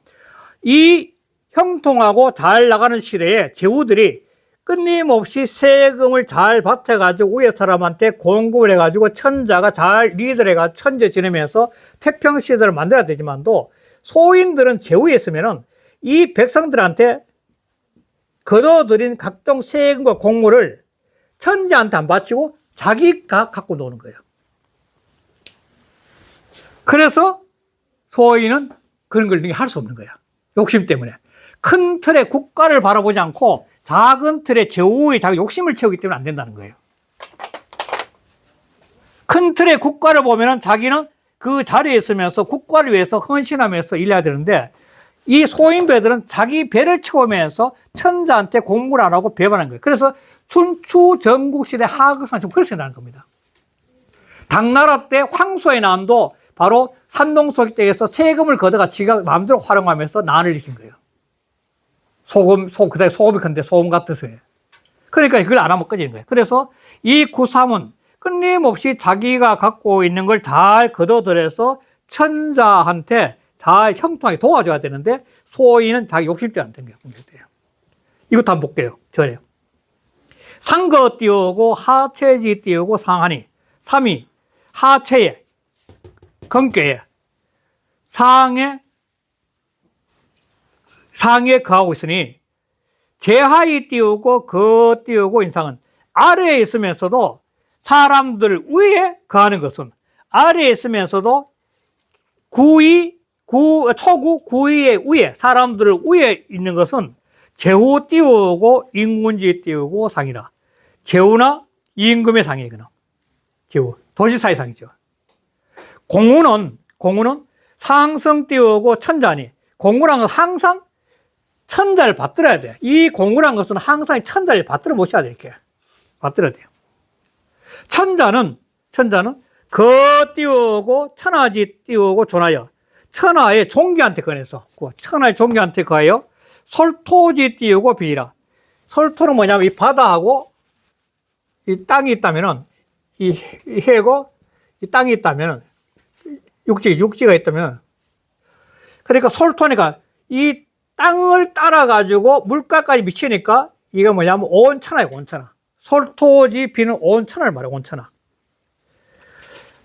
이 형통하고 잘 나가는 시대에 제후들이 끊임없이 세금을 잘 밭아가지고 위에 사람한테 공급을 해가지고 천자가 잘 리드를 해가지고 천재 지내면서 태평시대를 만들어야 되지만도, 소인들은 제후에 있으면은 이 백성들한테 걷어들인 각종 세금과 공물을 천자한테 안 바치고 자기가 갖고 노는 거예요. 그래서 소인은 그런 걸 할 수 없는 거야. 욕심 때문에. 큰 틀의 국가를 바라보지 않고 작은 틀의 제후의 자기 욕심을 채우기 때문에 안 된다는 거예요. 큰 틀의 국가를 보면은 자기는 그 자리에 있으면서 국가를 위해서 헌신하면서 일해야 되는데, 이 소인배들은 자기 배를 채우면서 천자한테 공부를 안 하고 배반한 거예요. 그래서 춘추 전국시대 하극상 지금 그렇게 나는 겁니다. 당나라 때 황소의 난도 바로 산동석 댁에서 세금을 걷어가 지가 마음대로 활용하면서 난을 일으킨 거예요. 그다음에 소금이 큰데 소금 같은 수에. 그러니까 그걸 안 하면 꺼지는 거예요. 그래서 이 구삼은 끊임없이 자기가 갖고 있는 걸 잘 걷어들여서 천자한테 잘 형통하게 도와줘야 되는데, 소인은 자기 욕심 때문에 안 되는 거예요. 이것도 한번 볼게요. 저래요. 상거 띄우고 하체지 띄우고 상하니, 삼이 하체에, 건교에, 상에 거하고 있으니, 제하이 띄우고 거 띄우고 인상은 아래에 있으면서도 사람들 위에 거하는 것은, 아래에 있으면서도 초구, 구위의 위에, 사람들 위에 있는 것은 제후 띄우고 임군지 띄우고 상이라. 제후나 임금의 상이거나, 제후, 도지사의 상이죠. 공우는 상성 띄우고 천자니, 공우랑은 항상 천자를 받들어야 돼. 이 공부란 것은 항상 천자를 받들어 모셔야 돼. 이렇게 받들어야 돼요. 천자는 거 띄우고 천하지 띄우고 존하여 천하의 종기한테 건해서 천하의 종기한테 거하여 솔토지 띄우고 비라. 솔토는 뭐냐면 이 바다하고 이 땅이 있다면은 이 해고 이 땅이 있다면은 육지가 있다면 그러니까 솔토니까 이 땅을 따라 가지고 물가까지 미치니까 이게 뭐냐면 온천하예요. 온천하. 솔토지 비는 온천하를 말해요. 온천하.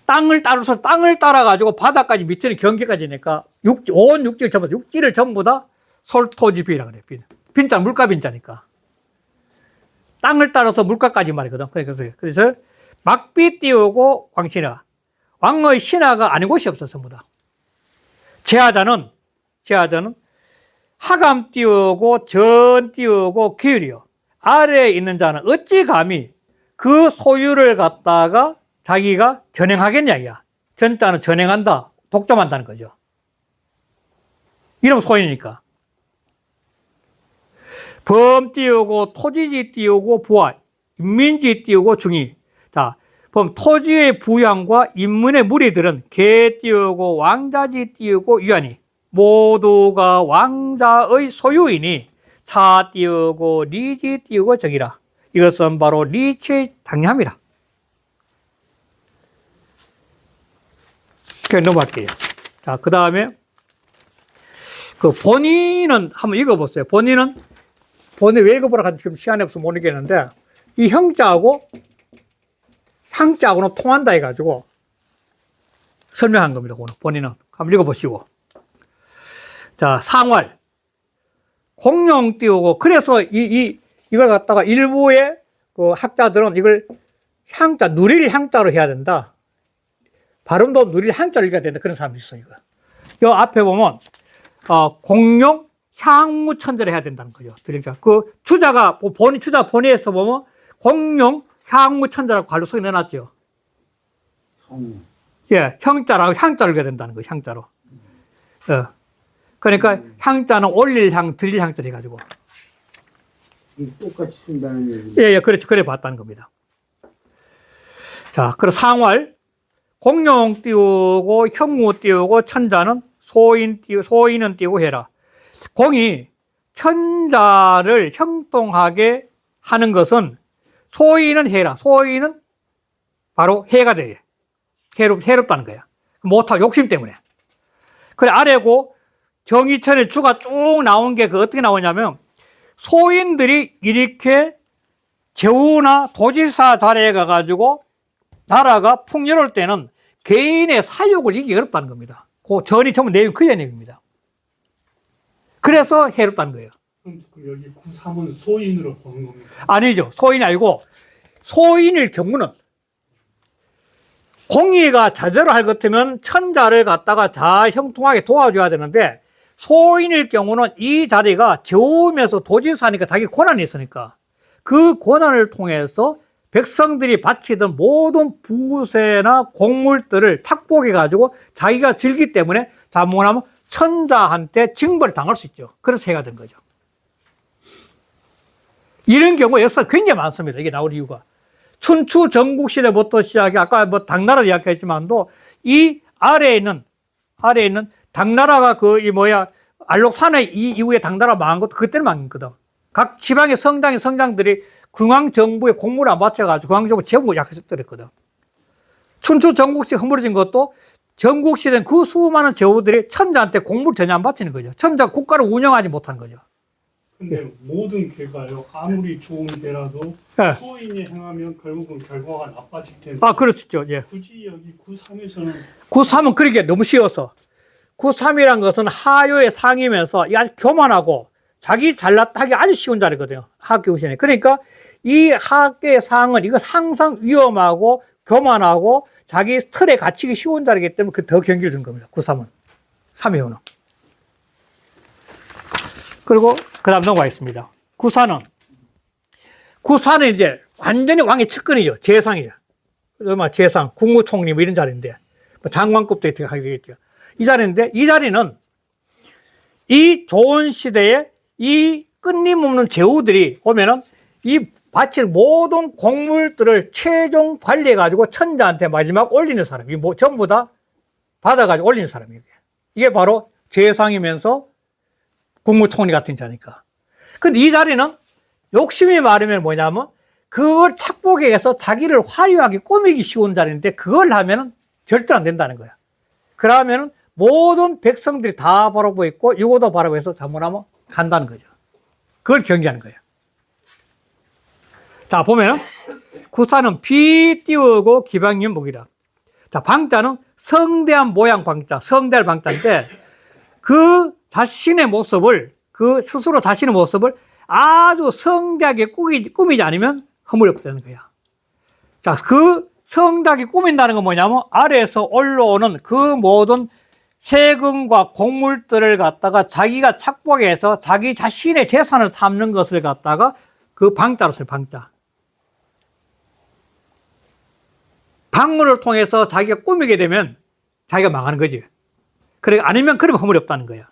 땅을 따라 가지고 바다까지 밑에는 경계까지니까 온 육지를 전부 다 솔토지 비라 그래요. 빈자 물가 빈자니까. 땅을 따라서 물가까지 말이거든. 그래서 막비 띄우고 왕신하. 왕의 신하가 아닌 곳이 없어 전부 다. 제하자는 하감 띄우고 전 띄우고 기울이요. 아래에 있는 자는 어찌 감히 그 소유를 갖다가 자기가 전행하겠냐 이야. 전자는 전행한다, 독점한다는 거죠. 이러면 소인이니까. 범 띄우고 토지지 띄우고 부하, 인민지 띄우고 중이. 자, 범 토지의 부양과 인문의 무리들은 개 띄우고 왕자지 띄우고 유한이 모두가 왕자의 소유이니 차 띄우고 리지 띄우고 적이라. 이것은 바로 리치의 당리함이라. 넘어갈게요. 자, 그 다음에 그 본인은 한번 읽어보세요. 본인 왜 읽어보라 하는지 지금 시간이 없어서 못 읽겠는데 이 형자하고는 통한다 해가지고 설명한 겁니다. 본인은 한번 읽어보시고. 자, 상활 공룡 띄우고 그래서 이걸 갖다가 일부의 그 학자들은 이걸 향자 누릴 향자로 해야 된다. 발음도 누릴 향자를 읽어야 된다. 그런 사람이 있어요. 이 앞에 보면 공룡 향무천자를 해야 된다는 거죠. 그 주자가 주자 본의에서 보면 공룡 향무천자라고 관로 속에 넣어놨죠. 예, 향자를 읽어야 된다는 거예요. 향자로. 그러니까 향자는 올릴 향, 드릴 향자를 해가지고. 똑같이 쓴다는 얘기. 예, 그렇죠. 그래 봤다는 겁니다. 자, 그리고 상활 공룡 띄우고 형무 띄우고 천자는 소인은 띄우고 해라. 공이 천자를 형통하게 하는 것은 소인은 해라. 소인은 바로 해가 돼. 해롭다는 거야. 못하고 욕심 때문에. 그래 아래고 정의천의 주가 쭉 나온 게 어떻게 나오냐면 소인들이 이렇게 제후나 도지사 자리에 가가지고 나라가 풍요로울 때는 개인의 사욕을 이기기 어렵다는 겁니다. 그 전이 전부 내용 그 얘기입니다. 그래서 해롭다는 거예요. 그럼 여기 9.3은 소인으로 보는 겁니까? 아니죠. 소인이 아니고 소인일 경우는 공의가 자제로 할 것 같으면 천자를 갖다가 잘 형통하게 도와줘야 되는데 소인일 경우는 이 자리가 제후면서 도지사니까 자기 권한이 있으니까 그 권한을 통해서 백성들이 바치던 모든 부세나 곡물들을 탁복해 가지고 자기가 즐기 때문에 잘못하면 천자한테 징벌을 당할 수 있죠. 그래서 해가 된 거죠. 이런 경우 역사가 굉장히 많습니다. 이게 나올 이유가 춘추 전국시대부터 시작해 아까 뭐 당나라 이야기했지만도 이 아래에 있는 당나라가 알록산의 이후에 당나라 망한 것도 그때는 망했거든. 각 지방의 성장들이 중앙정부에 공무를 안 바쳐가지고 중앙정부 제국을 약했었거든. 춘추 전국시 허물어진 것도 전국시대는 그 수많은 제후들이 천자한테 공무를 전혀 안 바치는 거죠. 천자 국가를 운영하지 못한 거죠. 근데 모든 개가요, 아무리 좋은 개라도 네. 소인이 행하면 결국은 결과가 나빠질 텐데. 아, 그렇죠. 예. 굳이 여기 9.3에서는 9.3은 그렇게 너무 쉬워서 9.3이란 것은 하요의 상이면서 아주 교만하고 자기 잘났다 하기 아주 쉬운 자리거든요. 하학교시네. 그러니까 이 하학계의 상은 이거 항상 위험하고 교만하고 자기 틀에 갇히기 쉬운 자리이기 때문에 더 경기를 준 겁니다. 9.3은. 3회호는. 그리고 그 다음 넘어가겠습니다. 9.4는 이제 완전히 왕의 측근이죠. 재상이죠. 재상, 국무총리 뭐 이런 자리인데 장관급도 하게 되겠죠. 이 자리인데 이 자리는 이 좋은 시대에 이 끊임없는 제후들이 오면은 이 바칠 모든 곡물들을 최종 관리해가지고 천자한테 마지막 올리는 사람이 뭐 전부 다 받아가지고 올리는 사람이에요. 이게 바로 재상이면서 국무총리 같은 자니까. 근데 이 자리는 욕심이 많으면 뭐냐면 그걸 착복해서 자기를 화려하게 꾸미기 쉬운 자리인데 그걸 하면은 절대 안 된다는 거야. 그러면은 모든 백성들이 다 바라보고 있고 유고도 바라보고 해서 잘못하면 간다는 거죠. 그걸 경계하는 거예요. 자, 보면은 구사는 비 띄우고 기방님 무기라. 자, 방자는 성대한 모양 방자, 성대할 방자인데 그 자신의 모습을, 그 스스로 자신의 모습을 아주 성대하게 꾸미지 않으면 허물이 없다는 거야. 자, 그 성대하게 꾸민다는 건 뭐냐면 아래에서 올라오는 그 모든 세금과 곡물들을 갖다가 자기가 착복해서 자기 자신의 재산을 삼는 것을 갖다가 그 방자로 써요, 방자. 방문을 통해서 자기가 꾸미게 되면 자기가 망하는 거지. 그래, 아니면 그러면 허물이 없다는 거야.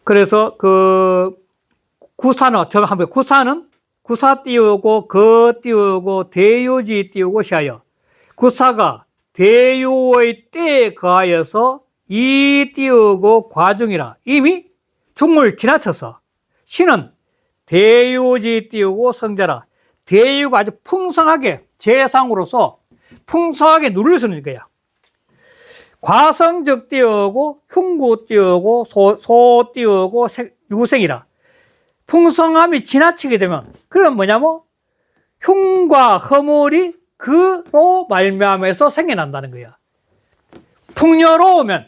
그래서 그 구사는 한번 구사는 구사 띄우고 거 띄우고 대유지 띄우고 시하여 구사가 대유의 때에 거하여서 이 띄우고 과중이라 이미 중을 지나쳐서 신은 대유지 띄우고 성자라 대유가 아주 풍성하게 재상으로서 풍성하게 누릴 수 있는 거야. 과성적 띄우고 흉구 띄우고 소 띄우고 유생이라 풍성함이 지나치게 되면 그건 뭐냐면 흉과 허물이 그로 말미암아서 생겨난다는 거야. 풍요로우면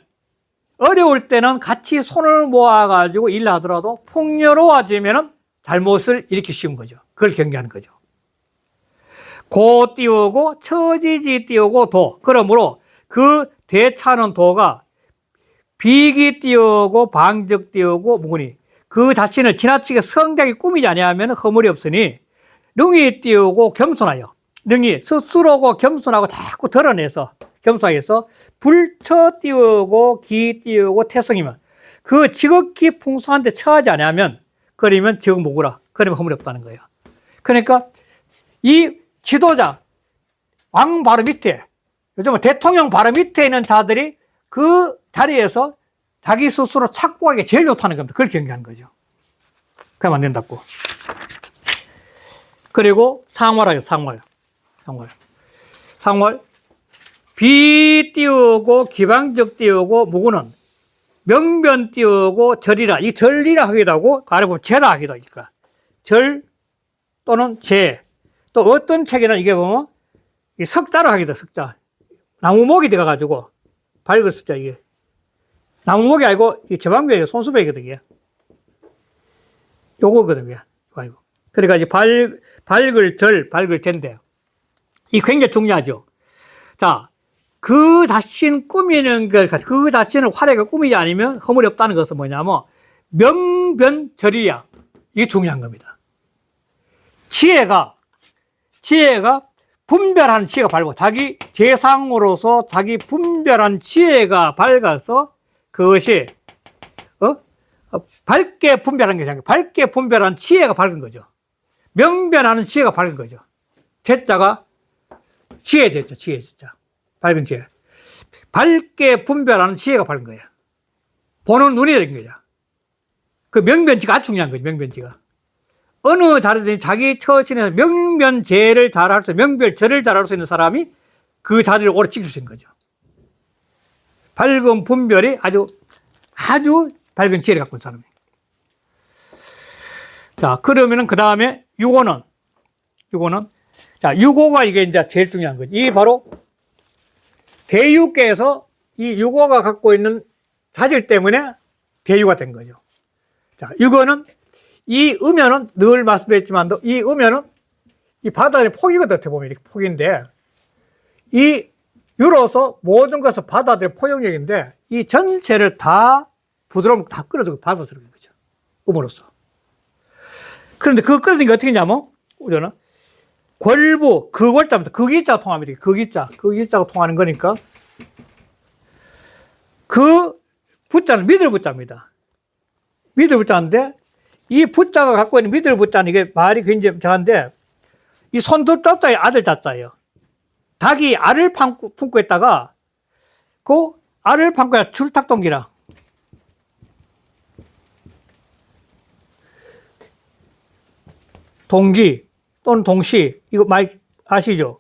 어려울 때는 같이 손을 모아가지고 일을 하더라도 풍요로워지면 잘못을 일으키기 쉬운 거죠. 그걸 경계하는 거죠. 고 띄우고 처지지 띄우고 도. 그러므로 그 대차는 도가 비기 띄우고 방적 띄우고 무근이 그 자신을 지나치게 성대하게 꾸미지 아니하면 허물이 없으니 능히 띄우고 겸손하여 능히 스스로고 겸손하고 자꾸 드러내서 겸손하게 해서 불처 띄우고 기 띄우고 태성이면 그 지극히 풍성한데 처하지 아니하면 그러면 지극무구라 그러면 허물이 없다는 거예요. 그러니까 이 지도자 왕 바로 밑에 요즘은 대통령 바로 밑에 있는 자들이 그 자리에서 자기 스스로 착고하기 제일 좋다는 겁니다. 그걸 경계하는 거죠. 그러면 안 된다고. 그리고 상활하요, 상활. 비 띄우고 기방적 띄우고 무구는 명변 띄우고 절이라. 이 절이라 하기도 하고 아래 보면 제라 하기도 하니까. 절 또는 제. 또 어떤 책에는 이게 보면 이 석자로 하기도 해요, 석자. 나무목이 들어가가지고 밝을 숫자 이게. 나무목이 아니고 이 제방벽이 손수백이거든요. 요거거든요. 이거. 그러니까 이제 밝을 절, 밝을 제인데 이 굉장히 중요하죠. 자, 그 자신 꾸미는 것, 그 자신을 화려하게 꾸미지 않으면 허물이 없다는 것은 뭐냐면 명변절이야. 이게 중요한 겁니다. 지혜가 분별하는 지혜가 밝고 자기 재상으로서 자기 분별한 지혜가 밝아서 그것이 밝게 분별한 게 아니라 밝게 분별한 지혜가 밝은 거죠. 명변하는 지혜가 밝은 거죠. 제자가 지혜 제자. 밝은 지혜. 밝게 분별하는 지혜가 밝은 거예요. 보는 눈이 된 거죠. 그 명변지가 아주 중요한 거죠. 명변지가. 어느 자리든 자기 처신에서 명변제를 잘할 수, 명별절을 잘할 수 있는 사람이 그 자리를 오래 지킬 수 있는 거죠. 밝은 분별이 아주 밝은 지혜를 갖고 있는 사람이에요. 자, 그러면은 그 다음에 유고는, 자, 유고가 이게 이제 제일 중요한 거지. 이 바로 대유께서 이 유고가 갖고 있는 자질 때문에 대유가 된 거죠. 자, 유고는 이 음연은 늘 말씀드렸지만 이 음연은 이 바다의 폭이거든, 어떻게 보면 이렇게 폭인데 이 유로서 모든 것을 받아들일 포용력인데 이 전체를 다 부드러움 다 끌어들고 밟아들는 거죠. 음으로써. 그런데 그 끌어들는 게 어떻게 했냐면 우리는 골부, 그골자부터 그기자가 통합니다. 그기자가 통하는 거니까 그 붙자는 믿을 붙자입니다. 믿을 붙자인데 이 붙자가 갖고 있는 믿을 붙자는 이게 말이 굉장히 정한데 이 손톱 자자의 아들 자자예요. 닭이 알을 품고 있다가 그 알을 품고 줄탁동기라. 동기 또는 동시 이거 많이 아시죠?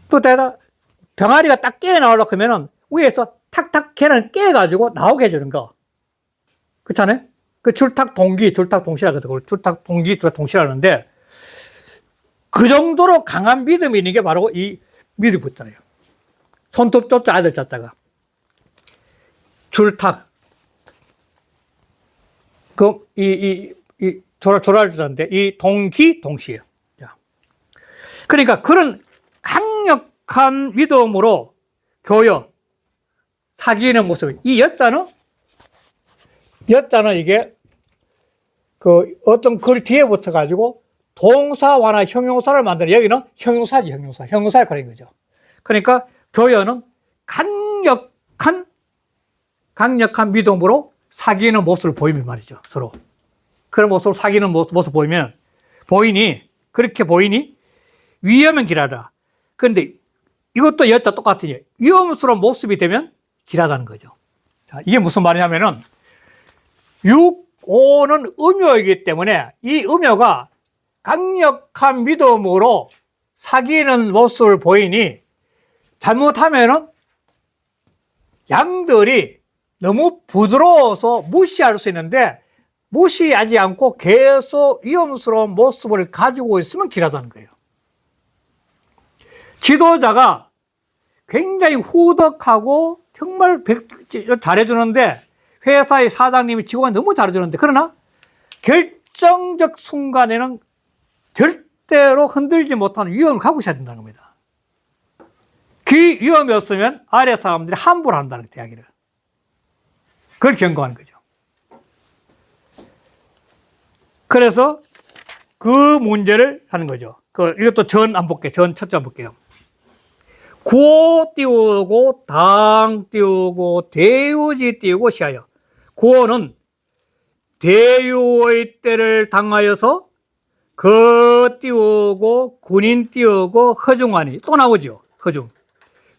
또 대다 병아리가 딱 깨어 나오려고 하면은 위에서 탁탁 걔를 깨가지고 나오게 해주는 거. 그렇잖아요? 그 줄탁 동기, 줄탁 동시라 그러고 줄탁 동기, 줄탁 동시라는데 그 정도로 강한 믿음이 있는 게 바로 이 믿음 붙자예요. 손톱 쫓자 아들 자자가 줄탁 조랄주자인데 이 동기 동시예요. 그러니까 그런 강력한 믿음으로 교여 사귀는 모습. 이 여자는 이게 그 어떤 글 뒤에 붙어 가지고 동사와나 형용사를 만드는 여기는 형용사지 형용사를 그린 거죠. 그러니까 교여는 강력한 믿음으로 사귀는 모습을 보이면 말이죠. 서로 그런 모습으로 사귀는 모습 보이면 그렇게 보이니 위험은 길하다. 그런데 이것도 여자 똑같으니 위험스러운 모습이 되면 길하다는 거죠. 자, 이게 무슨 말이냐면은 6,5는 음요이기 때문에 이 음요가 강력한 믿음으로 사귀는 모습을 보이니 잘못하면은 양들이 너무 부드러워서 무시할 수 있는데 무시하지 않고 계속 위험스러운 모습을 가지고 있으면 길하다는 거예요. 지도자가 굉장히 후덕하고 정말 잘해주는데 회사의 사장님이 직원이 너무 잘해주는데 그러나 결정적 순간에는 절대로 흔들지 못하는 위험을 갖고 있어야 된다는 겁니다. 그 위험이 없으면 아래 사람들이 함부로 한다는 이야기를. 그걸 경고하는 거죠. 그래서 그 문제를 하는 거죠. 이것도 전 안 볼게요. 전 첫째 안 볼게요. 구호 띄우고 당 띄우고 대유지 띄우고 시하여. 구호는 대유의 때를 당하여서 그 띄우고 군인 띄우고 허중하니 또 나오죠. 허중.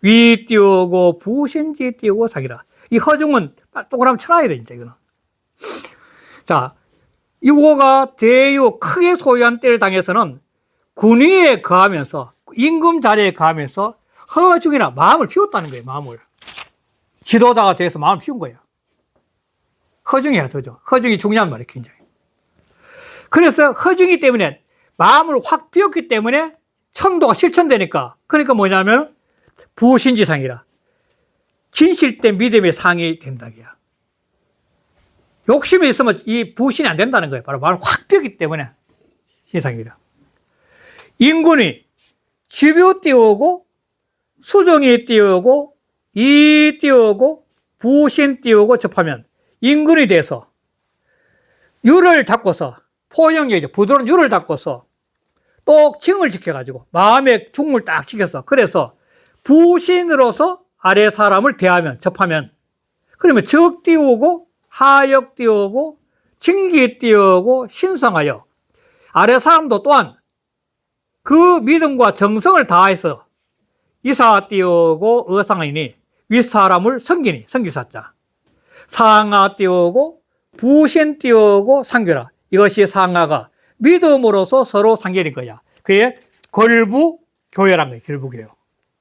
위 띄우고 부신지 띄우고 사기라. 이 허중은 동그라미 쳐놔야 돼 진짜 이거는. 자, 이 구호가 대유 크게 소유한 때를 당해서는 군위에 거하면서 임금 자리에 거하면서 허중이나 마음을 피웠다는 거예요. 마음을. 지도자가 돼서 마음을 피운 거예요. 허중이야 더죠. 허중이 중요한 말이에요. 굉장히. 그래서 허중이 때문에 마음을 확 피웠기 때문에 천도가 실천되니까. 그러니까 뭐냐면 부신지상이라. 진실된 믿음의 상이 된다기야. 욕심이 있으면 이 부신이 안 된다는 거예요. 바로 마음을 확 피웠기 때문에 신상이라. 인군이 지뷰 띄우고 수정이 띄우고 이 띄우고 부신 띄우고 접하면 인근이 돼서 유를 닦고서 포용력이죠. 부드러운 유를 닦고서 또 징을 지켜가지고 마음의 중을 딱 지켜서 그래서 부신으로서 아래 사람을 대하면 접하면 그러면 적 띄우고 하역 띄우고 징기 띄우고 신성하여 아래 사람도 또한 그 믿음과 정성을 다해서 이사 띄우고 어상이니 윗사람을 섬기니 섬기사자 상하 띄우고 부신 띄우고 상교라. 이것이 상하가 믿음으로서 서로 상결인 거야. 그게 걸부교회란 거예요. 결부교회.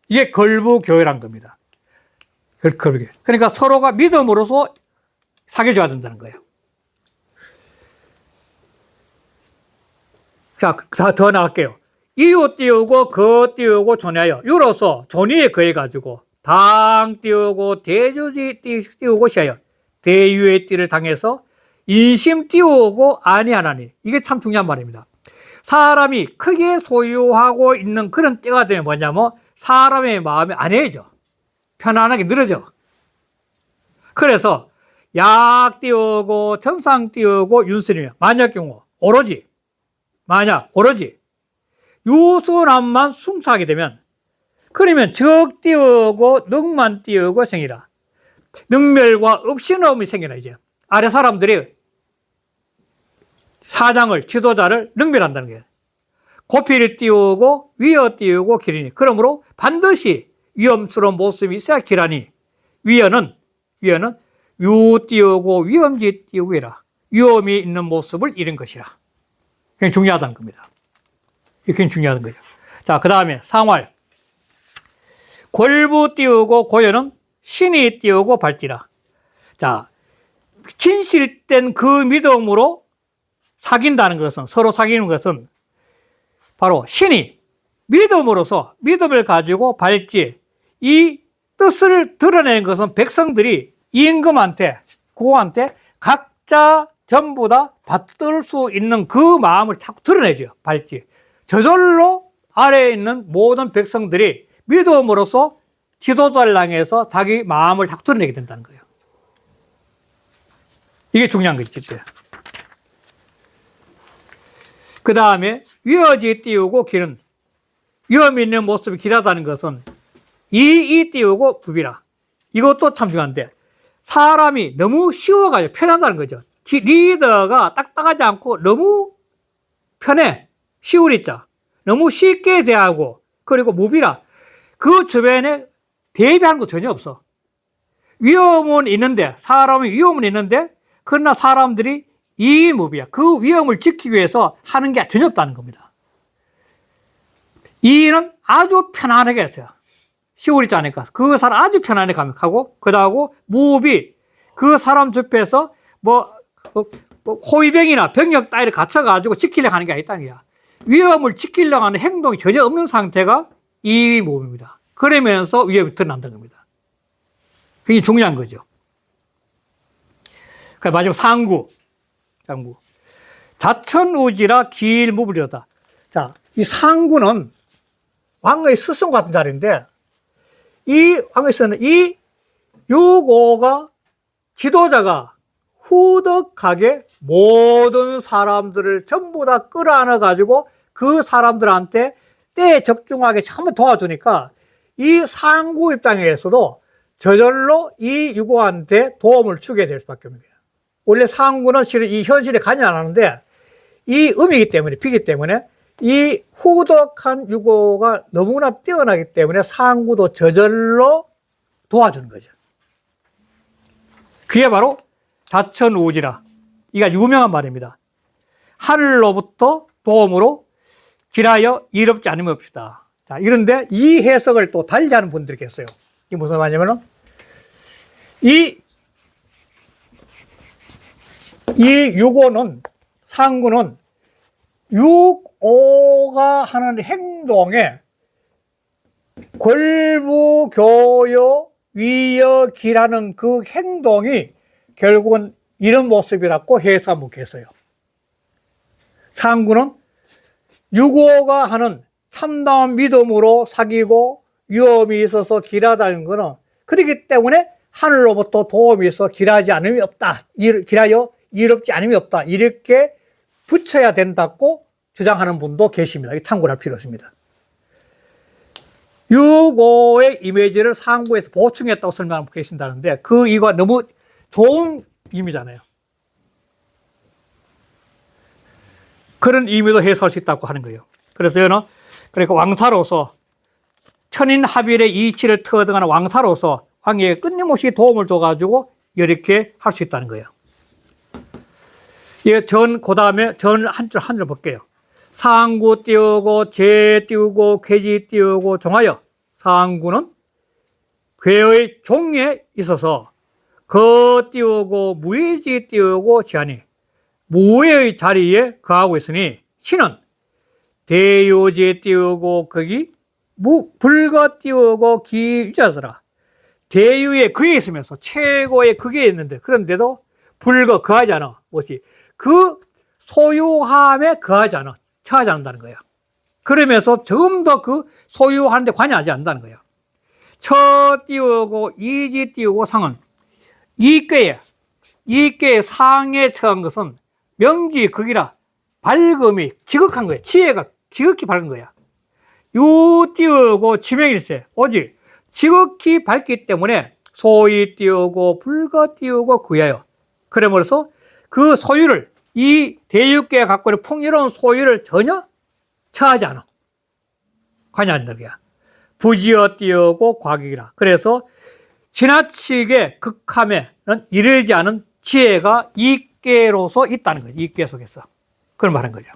이게 걸부교회란 겁니다. 그러니까 서로가 믿음으로서 사귀어줘야 된다는 거예요. 자, 더 나갈게요. 이유 띄우고 거 띄우고 존하여 유로서 존위에 거해가지고 당 띄우고 대주지 띄우고 시하여 대유의 띠를 당해서 인심 띄우고 아니하나니. 이게 참 중요한 말입니다. 사람이 크게 소유하고 있는 그런 때가 되면 뭐냐면 사람의 마음이 안해져. 편안하게 늘어져. 그래서 약 띄우고 천상 띄우고 윤슬이면 만약 경우 오로지 유순함만 숭사하게 되면 그러면 적 띄우고 능만 띄우고 생이라. 능멸과 없이너움이 생겨나 이제 아래 사람들이 사장을 지도자를 능멸한다는 거예요. 고피를 띄우고 위어 띄우고 기르니 그러므로 반드시 위험스러운 모습이 있어야 기라니 위어는 유 띄우고 위험지 띄우기라 위험이 있는 모습을 잃은 것이라. 굉장히 중요하다는 겁니다. 이게 굉장히 중요한 거죠. 자, 그 다음에 상활. 골부 띄우고 고여는 신이 띄우고 발지라. 자, 진실된 그 믿음으로 사귄다는 것은, 서로 사귀는 것은 바로 신이 믿음으로서 믿음을 가지고 발지, 이 뜻을 드러내는 것은 백성들이 임금한테, 국왕한테 각자 전부 다 받들 수 있는 그 마음을 자꾸 드러내죠. 발지. 저절로 아래에 있는 모든 백성들이 믿음으로써 지도자를 향해서 자기 마음을 자꾸 드러내게 된다는 거예요. 이게 중요한 거지. 그 다음에 위어지 띄우고 기는 위험 있는 모습이 길하다는 것은 이 띄우고 부비라. 이것도 참 중요한데 사람이 너무 쉬워가지고 편하다는 거죠. 리더가 딱딱하지 않고 너무 편해. 쉬우리자. 너무 쉽게 대하고 그리고 무비라. 그 주변에 대비하는 거 전혀 없어. 위험은 있는데 사람이 위험은 있는데 그러나 사람들이 이 무비야. 그 위험을 지키기 위해서 하는 게 전혀 없다는 겁니다. 이는 아주 편안하게 했어요. 시골이지 않으니까 그 사람 아주 편안하게 가고 그다음에 무비 그 사람 주변에서 호위병이나 병력 따위를 갖춰가지고 지키려고 하는 게 아니다는 거야. 위험을 지키려고 하는 행동이 전혀 없는 상태가 이 무비입니다. 그러면서 위험이 드러난다는 겁니다. 그게 중요한 거죠. 마지막 상구. 자천우지라 길무불이로다. 자, 이 상구는 왕의 스승 같은 자리인데, 이 왕에서는 이 유고가 지도자가 후덕하게 모든 사람들을 전부 다 끌어안아 가지고 그 사람들한테 때에 적중하게 전부 도와주니까 이 상구 입장에서도 저절로 이 유고한테 도움을 주게 될 수밖에 없는 거예요. 원래 상구는 실은 이 현실에 관여 안 하는데 이 음이기 때문에, 비기 때문에 이 후덕한 유고가 너무나 뛰어나기 때문에 상구도 저절로 도와주는 거죠. 그게 바로 자천우지라. 이가 유명한 말입니다. 하늘로부터 도움으로 길하여 이롭지 않으면 없시다. 자, 이런데 이 해석을 또 달리하는 분들이 계세요. 이게 무슨 말이냐면은 이 유고는 상구는 유고가 하는 행동에 골부교요 위여기라는 그 행동이 결국은 이런 모습이라고 해석하고 계세요. 상구는 유고가 하는 참다운 믿음으로 사귀고 위험이 있어서 길하다는 것은 그렇기 때문에 하늘로부터 도움이 있어 길하지 않음이 없다. 길하여 이롭지 않음이 없다. 이렇게 붙여야 된다고 주장하는 분도 계십니다. 참고할 필요 없습니다. 유고의 이미지를 상구에서 보충했다고 설명하고 계신다는데 그 이유가 너무 좋은 의미잖아요. 그런 의미도 해석할 수 있다고 하는 거예요. 그래서 여는 그러니까 왕사로서 천인합일의 이치를 터득하는 왕사로서 왕에게 끊임없이 도움을 줘가지고 이렇게 할 수 있다는 거예요. 예, 그 다음에 전 한 줄 볼게요. 상구 띄우고 제 띄우고 괴지 띄우고 종하여 상구는 괴의 종에 있어서 거 띄우고 무의지 띄우고 지하니 무의 자리에 거하고 있으니 신은 대유지 띄우고 거기 불거 띄우고 기유자더라. 대유의 그에 있으면서 최고의 그게 있는데 그런데도 불거 거하지 않아. 무엇이 그 소유함에 거하지 않아. 처하지 않는다는 거예요. 그러면서 조금 더 그 소유하는데 관여하지 않는다는 거예요. 처 띄우고 이지 띄우고 상은 이꾀에 상에 처한 것은 명지 극이라 밝음이 지극한 거예요. 지혜가 지극히 밝은 거야. 유 띄우고 지명일세 오직 지극히 밝기 때문에 소위 띄우고 불거 띄우고 구하여. 그러므로서 그 소유를 이 대육계가 갖고 있는 풍요로운 소유를 전혀 처하지 않아. 관여한다. 부지어 띄우고 과격이라. 그래서 지나치게 극함에는 이르지 않은 지혜가 이계로서 있다는 거죠. 이계 속에서. 그걸 말한 거죠.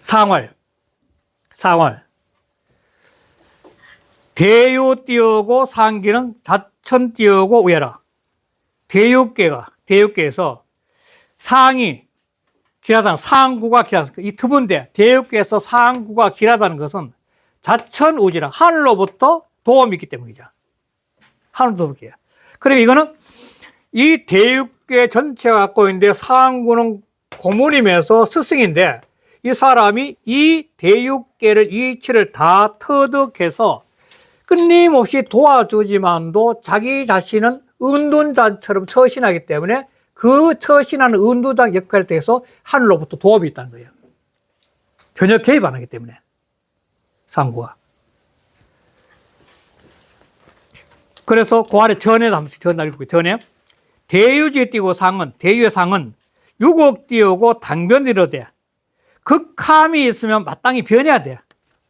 상월. 대유 띄우고 상기는 자천 띄우고 우여라. 대육계에서 상이 길하다는, 상구가 길하다는, 이 드문데, 대육계에서 상구가 길하다는 것은 자천우지라, 하늘로부터 도움이 있기 때문이죠. 하늘로부터. 그러니까 이거는 이 대육계 전체가 갖고 있는데, 상구는 고문이면서 스승인데, 이 사람이 이 대육계를, 이치를 다 터득해서 끊임없이 도와주지만도 자기 자신은 은둔자처럼 처신하기 때문에 그 처신하는 은둔자 역할에 대해서 하늘로부터 도움이 있다는 거예요. 전혀 개입 안 하기 때문에. 상구가. 그래서 그 아래 전에 대유지 띄고 상은, 대유의 상은 유곡 띄우고 당변이로 돼. 극함이 있으면 마땅히 변해야 돼.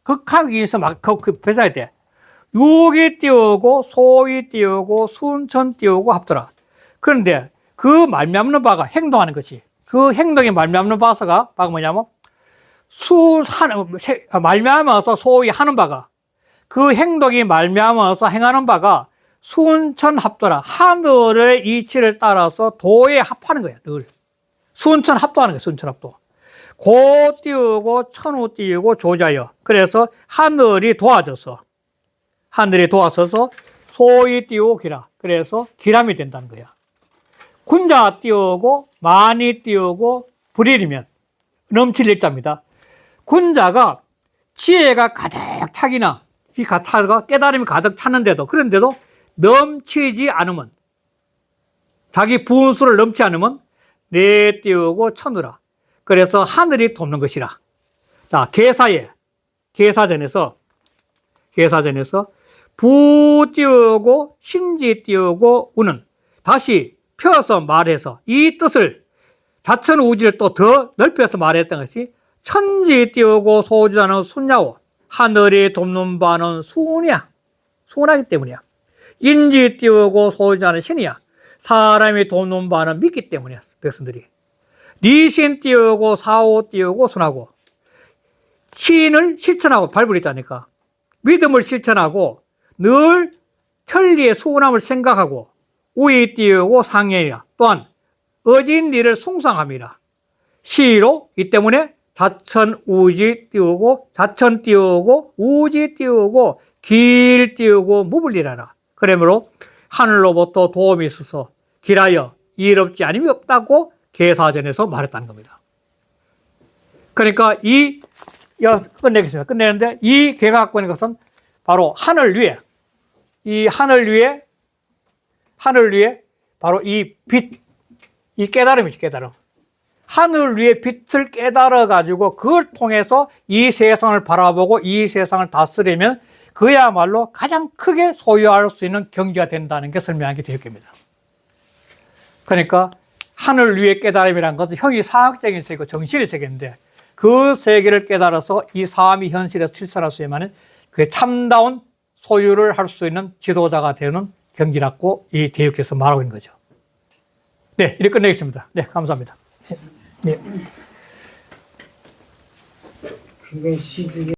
극함이 있으면 변해야 돼. 유기 띄우고 소위 띄우고 순천 띄우고 합더라. 그런데 그 말미암는 바가 행동하는 것이, 그 행동이 말미암는 바가 뭐냐면 말미암아서 소위 하는 바가, 그 행동이 말미암아서 행하는 바가 순천 합도라. 하늘의 이치를 따라서 도에 합하는 거야. 늘 순천 합도하는 거야. 순천 합도. 고 띄우고 천우 띄우고 조자여. 그래서 하늘이 도와줘서 소위 띄우고 기라. 그래서 기람이 된다는 거야. 군자 띄우고 많이 띄우고 불일이면 넘칠 일자입니다. 군자가 지혜가 가득 차기나 깨달음이 가득 찼는데도, 그런데도 넘치지 않으면, 자기 분수를 넘지 않으면 내 띄우고 천우라. 그래서 하늘이 돕는 것이라. 자, 계사전에서 부 띄우고 신지 띄우고 우는, 다시 펴서 말해서 이 뜻을, 자천우지를 또 더 넓혀서 말했던 것이 천지 띄우고 소주하는 순야오, 하늘이 돕는 바는 순하기 때문이야. 인지 띄우고 소주하는 신이야, 사람이 돕는 바는 믿기 때문이야. 백성들이 니신 띄우고 사오 띄우고 순하고, 신을 실천하고 발부했다니까. 믿음을 실천하고 늘 천리의 수운함을 생각하고 우위 띄우고 상행이라. 또한 어진 일을 숭상함이라. 시로 이 때문에 자천 띄우고 우지 띄우고 길 띄우고 무불리라라. 그러므로 하늘로부터 도움이 있어서 길하여 일 없지 않음이 없다고 계사전에서 말했다는 겁니다. 그러니까 끝내겠습니다. 끝내는데 이 개가 갖고 있는 것은 바로 하늘 위에 바로 이 빛, 이 깨달음이죠. 깨달음. 하늘 위에 빛을 깨달아 가지고 그걸 통해서 이 세상을 바라보고 이 세상을 다스리면 그야말로 가장 크게 소유할 수 있는 경지가 된다는 게 설명한 게 대육계입니다. 그러니까 하늘 위의 깨달음이라는 것은 형이 사학적인 세계고 정신의 세계인데, 그 세계를 깨달아서 이 삶이 현실에서 실천할 수 있는 그 참다운 소유를 할 수 있는 지도자가 되는 경지라고 이 대육에서 말하고 있는 거죠. 네, 이렇게 끝내겠습니다. 네, 감사합니다. 네.